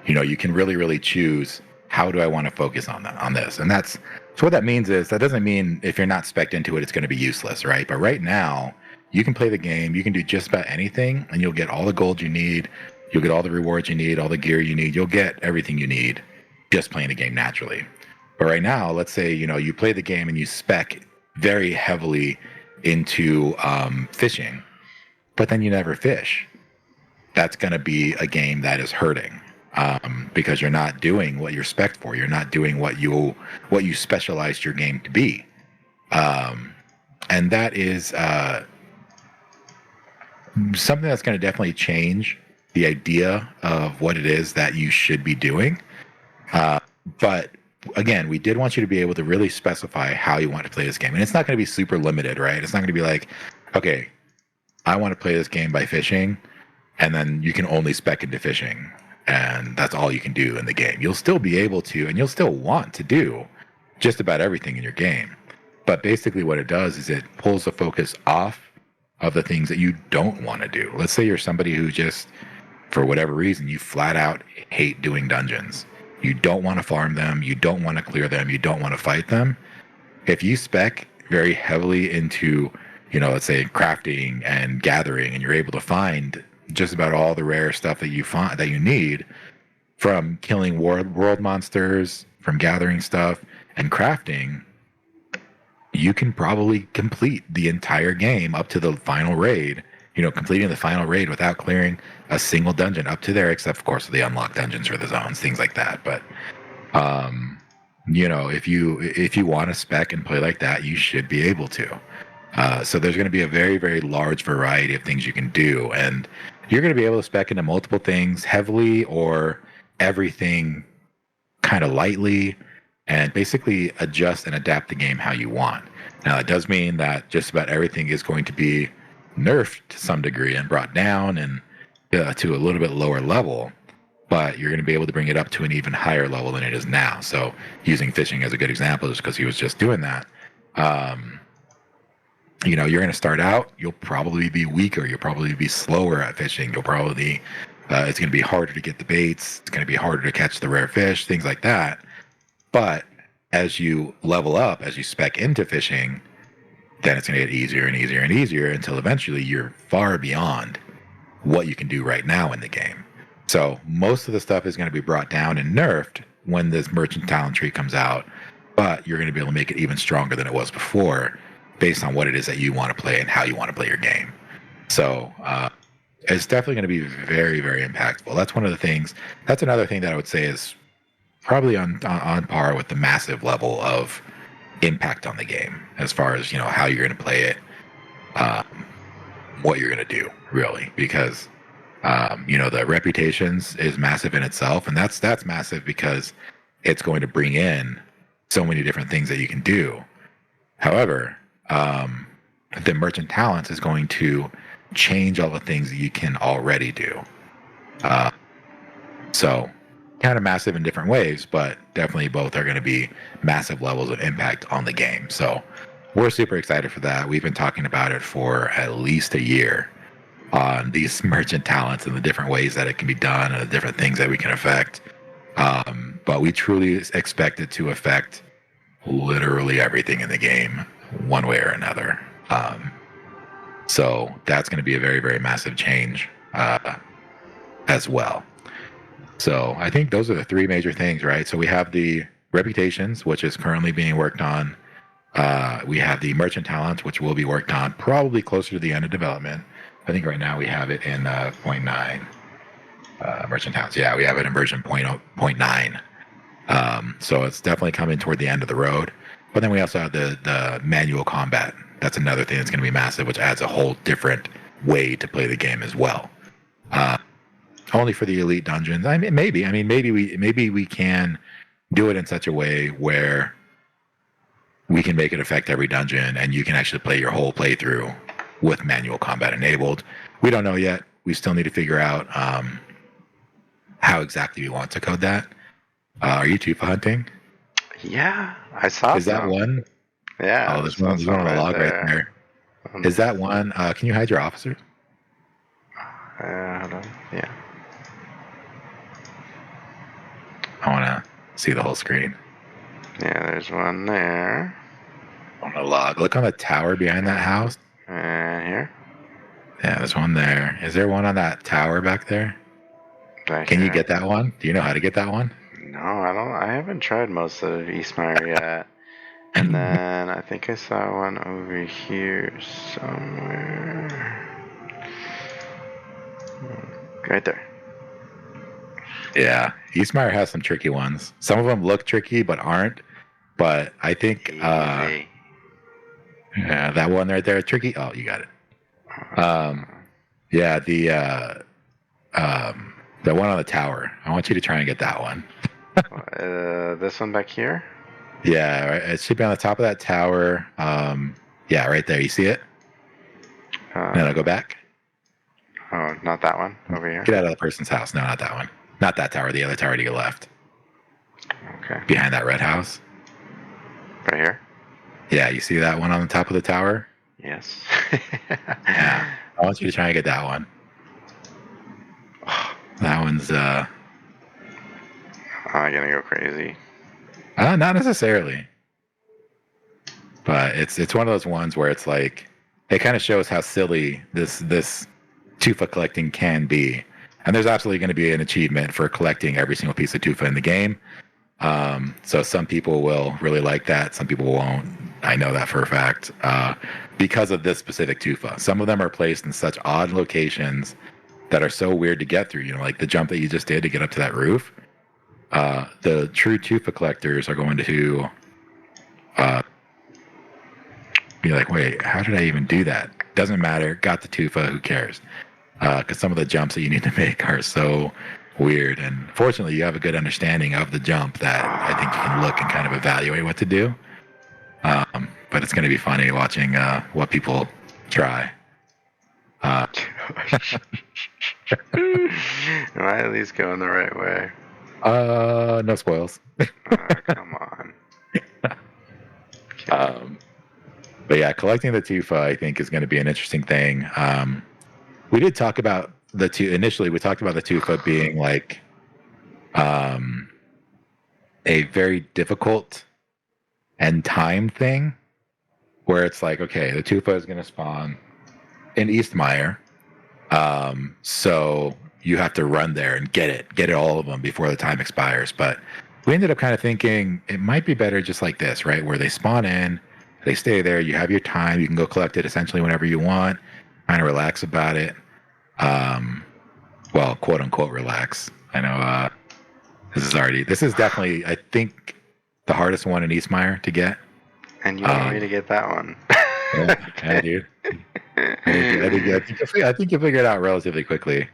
You can really, really choose, how do I want to focus on this? And so what that means is, that doesn't mean if you're not spec'd into it, it's going to be useless, right? But right now, you can play the game, you can do just about anything, and you'll get all the gold you need, you'll get all the rewards you need, all the gear you need, you'll get everything you need just playing the game naturally. But right now, let's say, you play the game and you spec very heavily into fishing, but then you never fish. That's going to be a game that is hurting, because you're not doing what you're spec'd for. You're not doing what you specialized your game to be. And that is something that's going to definitely change the idea of what it is that you should be doing. But again, we did want you to be able to really specify how you want to play this game. And it's not going to be super limited, right? It's not going to be like, okay, I want to play this game by fishing, and then you can only spec into fishing, and that's all you can do in the game. You'll still be able to, and you'll still want to do just about everything in your game. But basically what it does is it pulls the focus off of the things that you don't want to do. Let's say you're somebody who just, for whatever reason, you flat out hate doing dungeons. You don't want to farm them, you don't want to clear them, you don't want to fight them. If you spec very heavily into, let's say crafting and gathering, and you're able to find just about all the rare stuff that you need, from killing world monsters, from gathering stuff and crafting, you can probably complete the entire game up to the final raid. Completing the final raid without clearing a single dungeon up to there, except of course the unlocked dungeons for the zones, things like that. But if you want to spec and play like that, you should be able to. So there's going to be a very, very large variety of things you can do, and you're going to be able to spec into multiple things heavily, or everything kind of lightly, and basically adjust and adapt the game how you want. Now, it does mean that just about everything is going to be nerfed to some degree and brought down and to a little bit lower level, but you're going to be able to bring it up to an even higher level than it is now. So, using fishing as a good example, just because he was just doing that, you know, you're going to start out, you'll probably be weaker, you'll probably be slower at fishing, you'll probably, it's going to be harder to get the baits, it's going to be harder to catch the rare fish, things like that. But as you level up, as you spec into fishing, then it's going to get easier and easier and easier until eventually you're far beyond what you can do right now in the game. So most of the stuff is going to be brought down and nerfed when this merchant talent tree comes out, but you're going to be able to make it even stronger than it was before based on what it is that you want to play and how you want to play your game. So it's definitely going to be very, very impactful. That's one of the things. That's another thing that I would say is probably on par with the massive level of impact on the game as far as, you know, how you're going to play it, what you're going to do, really, because you know, the reputations is massive in itself, and that's massive because it's going to bring in so many different things that you can do. However, the merchant talents is going to change all the things that you can already do. So kind of massive in different ways, but definitely both are going to be massive levels of impact on the game. So we're super excited for that. We've been talking about it for at least a year on these merchant talents and the different ways that it can be done and the different things that we can affect. But we truly expect it to affect literally everything in the game, one way or another. So that's going to be a very, very massive change as well. So I think those are the three major things, right? So we have the reputations, which is currently being worked on. We have the merchant talents, which will be worked on probably closer to the end of development. I think right now we have it in 0.9 merchant talents. Yeah, we have it in version 0.9. So it's definitely coming toward the end of the road. But then we also have the manual combat. That's another thing that's going to be massive, which adds a whole different way to play the game as well. Only for the elite dungeons. I mean, maybe we can do it in such a way where we can make it affect every dungeon, and you can actually play your whole playthrough with manual combat enabled. We don't know yet. We still need to figure out how exactly we want to code that. Are you tufa hunting? Yeah, I saw. Is that one? Yeah. Oh, there's one on the log right there. Is that one? Can you hide your officer? Hold on. Yeah. I want to see the whole screen. Yeah, there's one there. On the log. Look on the tower behind that house. And here. Yeah, there's one there. Is there one on that tower back there? Back Can here. you get that one? Do you know how to get that one? No, I don't. I haven't tried most of Eastmire yet. And then I think I saw one over here somewhere. Right there. Yeah, Eastmire has some tricky ones. Some of them look tricky but aren't. But I think yeah, that one right there, tricky. Oh, you got it. Yeah, the one on the tower. I want you to try and get that one. This one back here? Yeah, right. It should be on the top of that tower. Yeah, right there. You see it? Then I'll go back. Oh, not that one over here. Get out of the person's house. No, not that one. Not that tower. The other tower to your left. Okay. Behind that red house. Right here? Yeah, you see that one on the top of the tower? Yes. Yeah. I want you to try and get that one. That one's I'm gonna go crazy. Not necessarily. But it's one of those ones where it's like it kind of shows how silly this tufa collecting can be. And there's absolutely going to be an achievement for collecting every single piece of tufa in the game. So some people will really like that. Some people won't. I know that for a fact. Because of this specific tufa. Some of them are placed in such odd locations that are so weird to get through. You know, like the jump that you just did to get up to that roof. The true tufa collectors are going to be like, wait, how did I even do that? Doesn't matter. Got the tufa. Who cares? Because some of the jumps that you need to make are so weird. And fortunately, you have a good understanding of the jump that I think you can look and kind of evaluate what to do. But it's going to be funny watching what people try. Gosh. Am I at least going the right way? No spoils. Come on. But yeah, collecting the tufa I think is going to be an interesting thing. We did talk about the two initially. We talked about the tufa being like a very difficult and time thing, where it's like, okay, the tufa is going to spawn in Eastmire, so you have to run there and get all of them before the time expires. But we ended up kind of thinking it might be better just like this, right? Where they spawn in, they stay there, you have your time, you can go collect it essentially whenever you want, kind of relax about it. Well, quote unquote relax. I know this is definitely, I think, the hardest one in Eastmire to get. And you want me to get that one? Yeah, dude. I think you figured it out relatively quickly.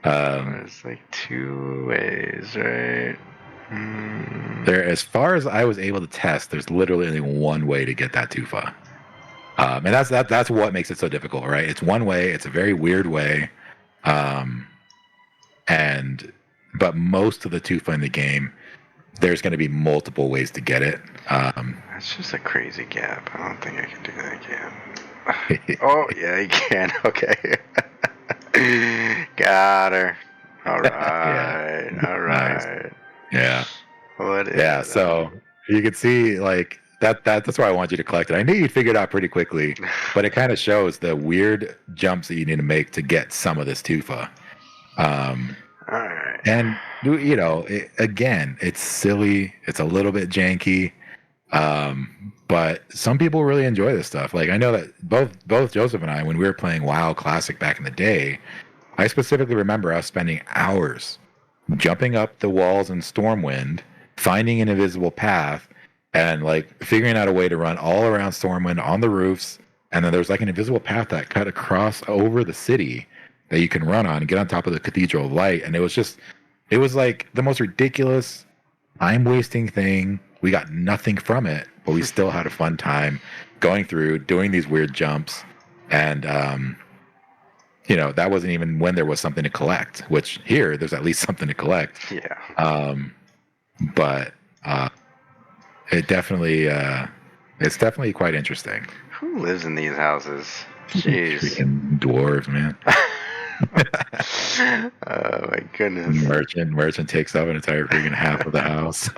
There's like 2 ways, right? There, as far as I was able to test, there's literally only one way to get that tufa, and that's what makes it so difficult, right? It's one way. It's a very weird way, but most of the tufa in the game, there's going to be multiple ways to get it. That's just a crazy gap. I don't think I can do that gap. Oh yeah, you can. Okay. Got her. All right. Yeah. All right. Nice. Yeah. What is Yeah. that? So you can see like that's why I want you to collect it. I knew you'd figure it out pretty quickly, but it kind of shows the weird jumps that you need to make to get some of this tufa. All right. And you know, again, it's silly. It's a little bit janky. But some people really enjoy this stuff. Like I know that both Joseph and I, when we were playing WoW Classic back in the day, I specifically remember us spending hours jumping up the walls in Stormwind, finding an invisible path, and like figuring out a way to run all around Stormwind on the roofs. And then there's like an invisible path that cut across over the city that you can run on and get on top of the Cathedral of Light. And it was like the most ridiculous time wasting thing. We got nothing from it, but we still had a fun time going through, doing these weird jumps. And, you know, that wasn't even when there was something to collect, which here there's at least something to collect. Yeah. But it's definitely quite interesting. Who lives in these houses? Jeez. Freaking dwarves, man. Oh my goodness. Merchant takes up an entire freaking half of the house.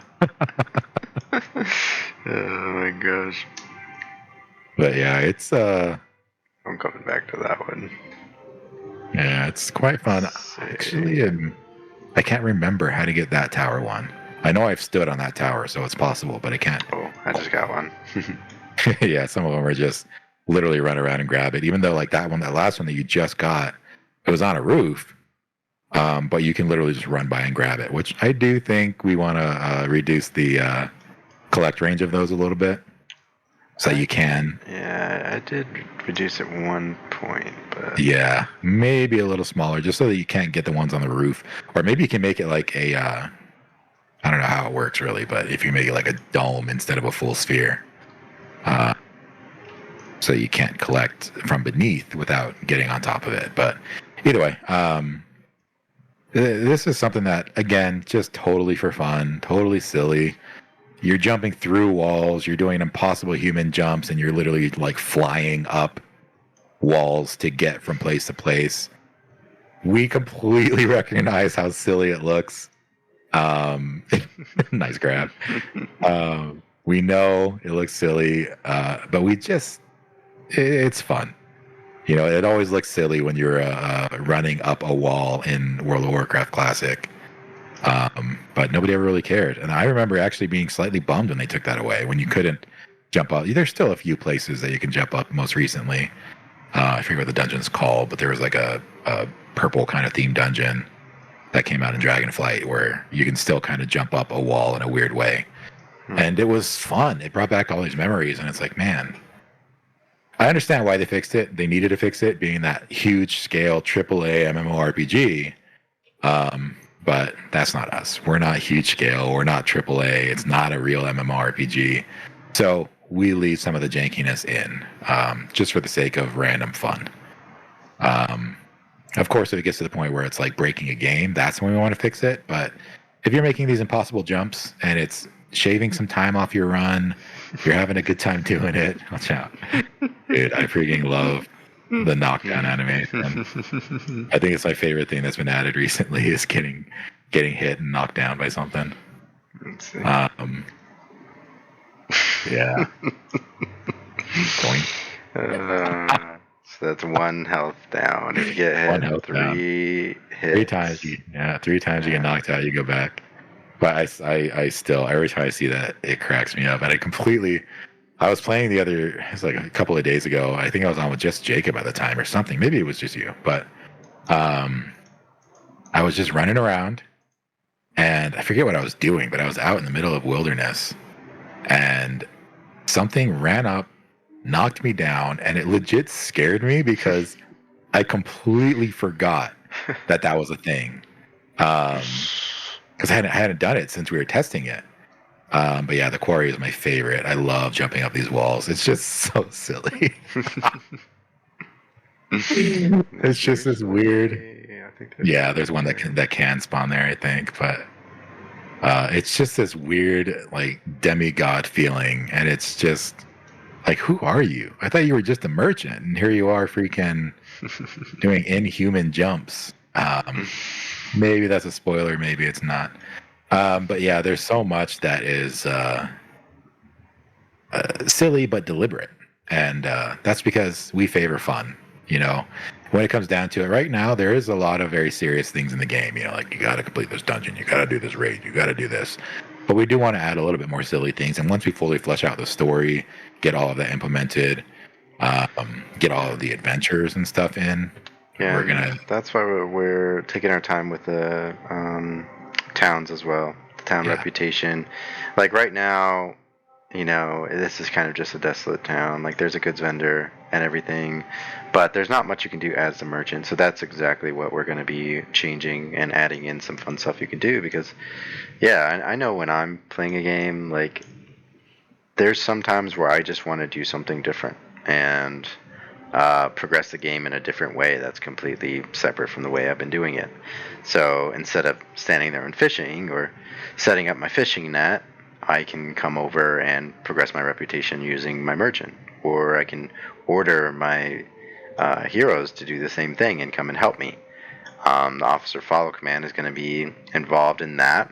Oh my gosh. But yeah, it's I'm coming back to that one. yeah, it's quite fun. Actually, I can't remember how to get that tower one. I know I've stood on that tower, so it's possible, but I can't. Oh, I just got one. Yeah, some of them are just literally run around and grab it. Even though like that last one that you just got, it was on a roof, but you can literally just run by and grab it. Which I do think we want to reduce the collect range of those a little bit, so you can. Yeah, I did reduce at one point, but Yeah, maybe a little smaller, just so that you can't get the ones on the roof, or maybe you can make it like a. I don't know how it works really, but if you make it like a dome instead of a full sphere. So you can't collect from beneath without getting on top of it. But either way, this is something that, again, just totally for fun, totally silly. You're jumping through walls, you're doing impossible human jumps, and you're literally like flying up walls to get from place to place. We completely recognize how silly it looks. Nice grab. We know it looks silly, but it's fun. You know, it always looks silly when you're running up a wall in World of Warcraft Classic. But nobody ever really cared. And I remember actually being slightly bummed when they took that away, when you couldn't jump up. There's still a few places that you can jump up most recently. I forget what the dungeon's called, but there was like a purple kind of themed dungeon that came out in Dragonflight where you can still kind of jump up a wall in a weird way. And it was fun. It brought back all these memories, and it's like, man, I understand why they fixed it. They needed to fix it, being that huge scale AAA MMORPG. But that's not us. We're not huge scale. We're not AAA. It's not a real MMORPG. So we leave some of the jankiness in, just for the sake of random fun. Of course, if it gets to the point where it's like breaking a game, that's when we want to fix it. But if you're making these impossible jumps and it's shaving some time off your run, you're having a good time doing it, watch out. Dude, I freaking love the knockdown animation. I think it's my favorite thing that's been added recently is getting hit and knocked down by something. Let's see. Yeah. So that's 1 health down. If you get hit 1 health 3 hits. 3 times, you get knocked out, you go back. But I still, every time I see that, it cracks me up. And I was playing it's like a couple of days ago. I think I was on with just Jacob at the time or something. Maybe it was just you. But I was just running around, and I forget what I was doing, but I was out in the middle of wilderness, and something ran up, knocked me down, and it legit scared me because I completely forgot that was a thing. Because I hadn't done it since we were testing it. But yeah, the quarry is my favorite. I love jumping up these walls. It's just so silly. It's just this weird. Yeah, there's one that can spawn there, I think. But it's just this weird, like, demigod feeling, and it's just like, who are you? I thought you were just a merchant, and here you are, freaking doing inhuman jumps. Maybe that's a spoiler, maybe it's not. But yeah, there's so much that is silly but deliberate, and that's because we favor fun. When it comes down to it, right now there is a lot of very serious things in the game. Like, you got to complete this dungeon, you got to do this raid, you got to do this. But we do want to add a little bit more silly things, and once we fully flesh out the story, get all of that implemented, get all of the adventures and stuff in. Yeah, that's why we're taking our time with the towns as well. The town reputation. Like right now, this is kind of just a desolate town. Like, there's a goods vendor and everything, but there's not much you can do as the merchant. So that's exactly what we're going to be changing and adding in some fun stuff you can do. Because, yeah, I know when I'm playing a game, like, there's some times where I just want to do something different and progress the game in a different way that's completely separate from the way I've been doing it. So instead of standing there and fishing or setting up my fishing net, I can come over and progress my reputation using my merchant, or I can order my heroes to do the same thing and come and help me. The officer follow command is going to be involved in that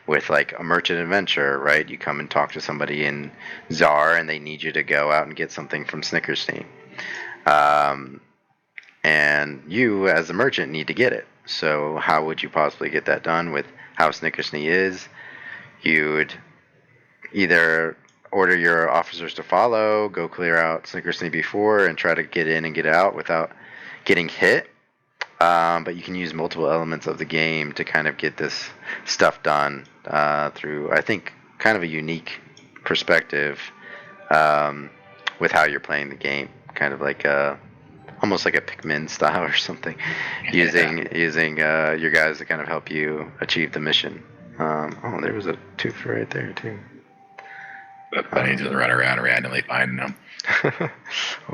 with, like, a merchant adventure, right? You come and talk to somebody in Czar and they need you to go out and get something from Snickersney. And you, as a merchant, need to get it. So how would you possibly get that done with how Snickersney is? You would either order your officers to follow, go clear out Snickersney before, and try to get in and get out without getting hit. But you can use multiple elements of the game to kind of get this stuff done through, I think, kind of a unique perspective with how you're playing the game. Kind of like almost like a Pikmin style or something, using your guys to kind of help you achieve the mission. Oh, there was a tooth right there too. But funny, just run around randomly finding them. Okay.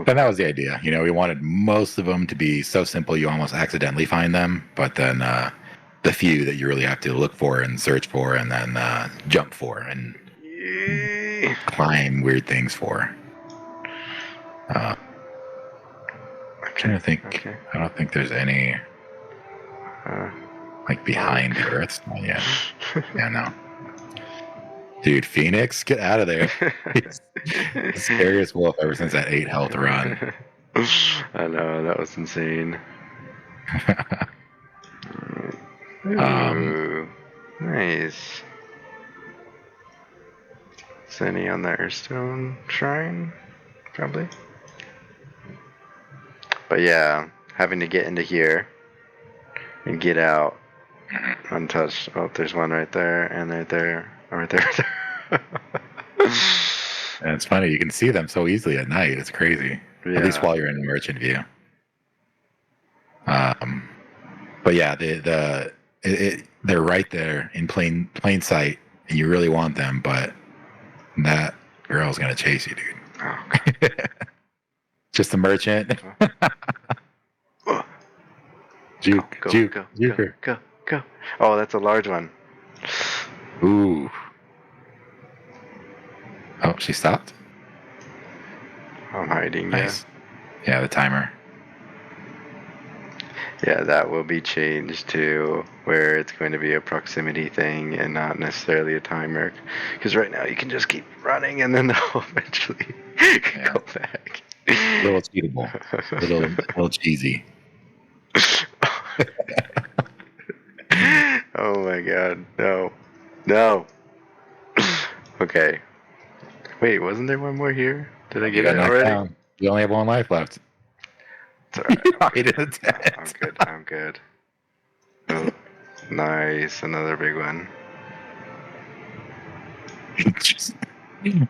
And that was the idea. We wanted most of them to be so simple you almost accidentally find them, but then the few that you really have to look for and search for and then jump for and climb weird things for. I'm trying to think. Okay. I don't think there's any like behind the earth spawn yet. Yeah, no. Dude, Phoenix, get out of there. He's the scariest wolf ever since that 8 health run. I know, that was insane. Nice. Is any on the Earthstone Shrine? Probably. But yeah, having to get into here and get out untouched. Oh, there's one right there, and right there, right there. And it's funny, you can see them so easily at night. It's crazy. Yeah. At least while you're in merchant view. But yeah, they're right there in plain sight, and you really want them, but that girl's gonna chase you, dude. Oh, Just a merchant. God. Juke, Go, juke, go, juker. go, go, go. Oh, that's a large one. Ooh. Oh, she stopped. I'm hiding. Nice. Yeah, the timer. Yeah, that will be changed to where it's going to be a proximity thing and not necessarily a timer. Because right now you can just keep running and then they'll eventually go back. A little cheatable. A little cheesy. Oh my god, no. No. Okay. Wait, wasn't there one more here? Did I You get got it knocked already? down. You only have one life left. It's alright. Right in the tent. I'm good. I'm good. Oh, nice. Another big one.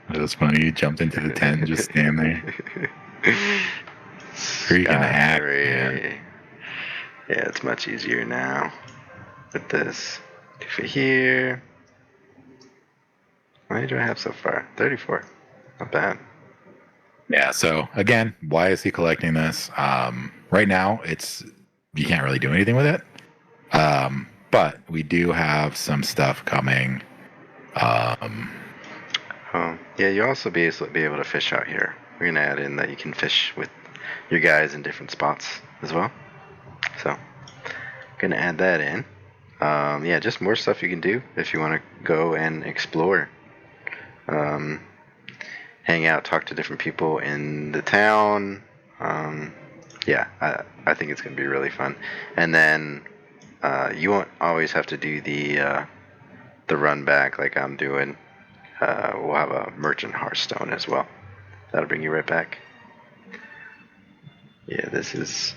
That was funny. You jumped into the tent and just stand there. Freaking hack, man. Yeah, it's much easier now with this. For here. How many do I have so far? 34. Not bad. Yeah, so again, why is he collecting this? Right now, you can't really do anything with it. But we do have some stuff coming. Yeah, you'll also be able to fish out here. We're going to add in that you can fish with your guys in different spots as well. So, going to add that in. Yeah, just more stuff you can do if you want to go and explore. Hang out, talk to different people in the town. Yeah, I think it's going to be really fun. And then you won't always have to do the run back like I'm doing. We'll have a merchant Hearthstone as well. That'll bring you right back. Yeah, this is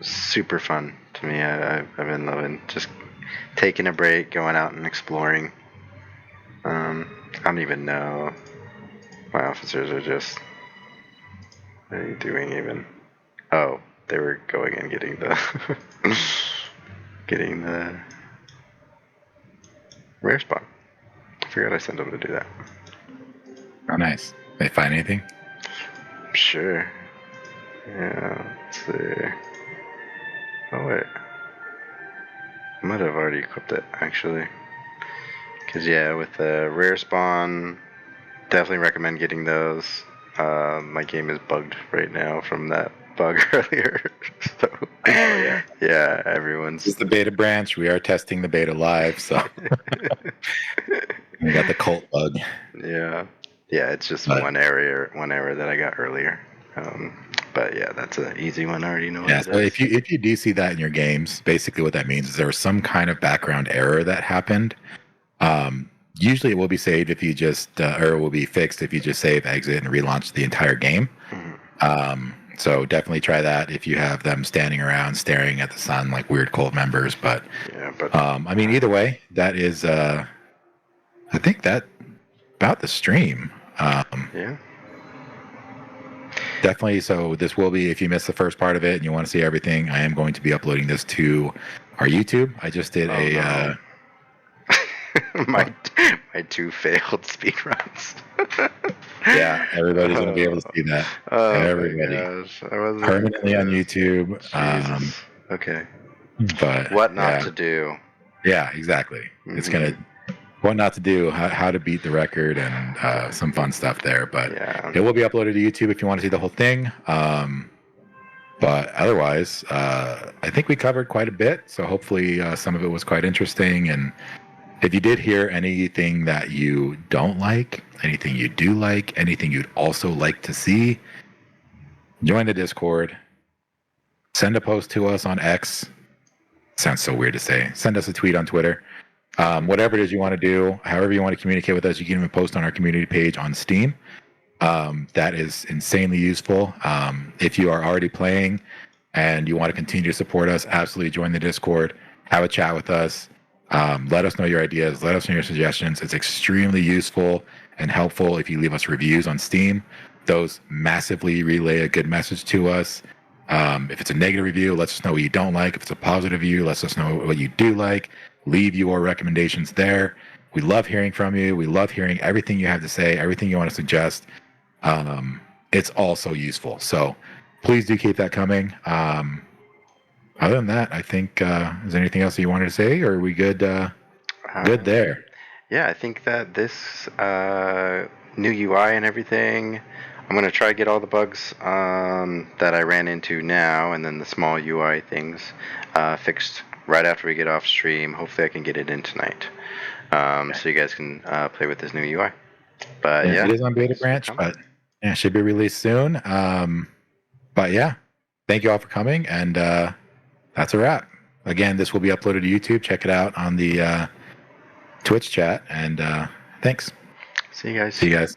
super fun to me. I've been loving just taking a break, going out and exploring. I don't even know. My officers are just... What are you doing even? Oh, they were going and getting the... getting the... rare spawn. I forgot I sent them to do that. Oh, nice. They find anything? Sure. Yeah, let's see. Oh, wait. I might have already equipped it, actually. Because, yeah, with the rare spawn, definitely recommend getting those. My game is bugged right now from that bug earlier. So, yeah, everyone's... This is the beta branch. We are testing the beta live, so... We got the cult bug. Yeah, it's just one error that I got earlier. But yeah, that's an easy one. I already know. Yeah, so if you do see that in your games, basically what that means is there was some kind of background error that happened. Usually it will be saved if you just, or it will be fixed if you just save, exit, and relaunch the entire game. Mm-hmm. So definitely try that if you have them standing around staring at the sun like weird cult members. But I mean, either way, that is, I think that about the stream. Yeah. Definitely. So this will be, if you missed the first part of it and you want to see everything, I am going to be uploading this to our YouTube. I just did my 2 failed speedruns. Yeah, everybody's going to be able to see that. Oh everybody. My gosh. I wasn't permanently on YouTube. Okay. But what not to do. Yeah, exactly. Mm-hmm. It's going to, what not to do, how to beat the record, and some fun stuff there. But it will be uploaded to YouTube if you want to see the whole thing. But otherwise, I think we covered quite a bit. So hopefully some of it was quite interesting. And if you did hear anything that you don't like, anything you do like, anything you'd also like to see, join the Discord. Send a post to us on X. Sounds so weird to say. Send us a tweet on Twitter. Whatever it is you want to do, however you want to communicate with us, you can even post on our community page on Steam. That is insanely useful. If you are already playing and you want to continue to support us, absolutely join the Discord. Have a chat with us. Let us know your ideas. Let us know your suggestions. It's extremely useful and helpful if you leave us reviews on Steam. Those massively relay a good message to us. If it's a negative review, let us know what you don't like. If it's a positive review, let us know what you do like. Leave your recommendations there. We love hearing from you. We love hearing everything you have to say, everything you want to suggest. It's all so useful. So please do keep that coming. Other than that, I think, is there anything else that you wanted to say, or are we good? Good there. Yeah, I think that this new UI and everything, I'm gonna try to get all the bugs that I ran into now, and then the small UI things fixed right after we get off stream. Hopefully, I can get it in tonight, so you guys can play with this new UI. But yeah, It is on beta branch, but yeah, it should be released soon. But yeah, thank you all for coming, and that's a wrap. Again, this will be uploaded to YouTube. Check it out on the Twitch chat, and thanks. See you guys. See you guys.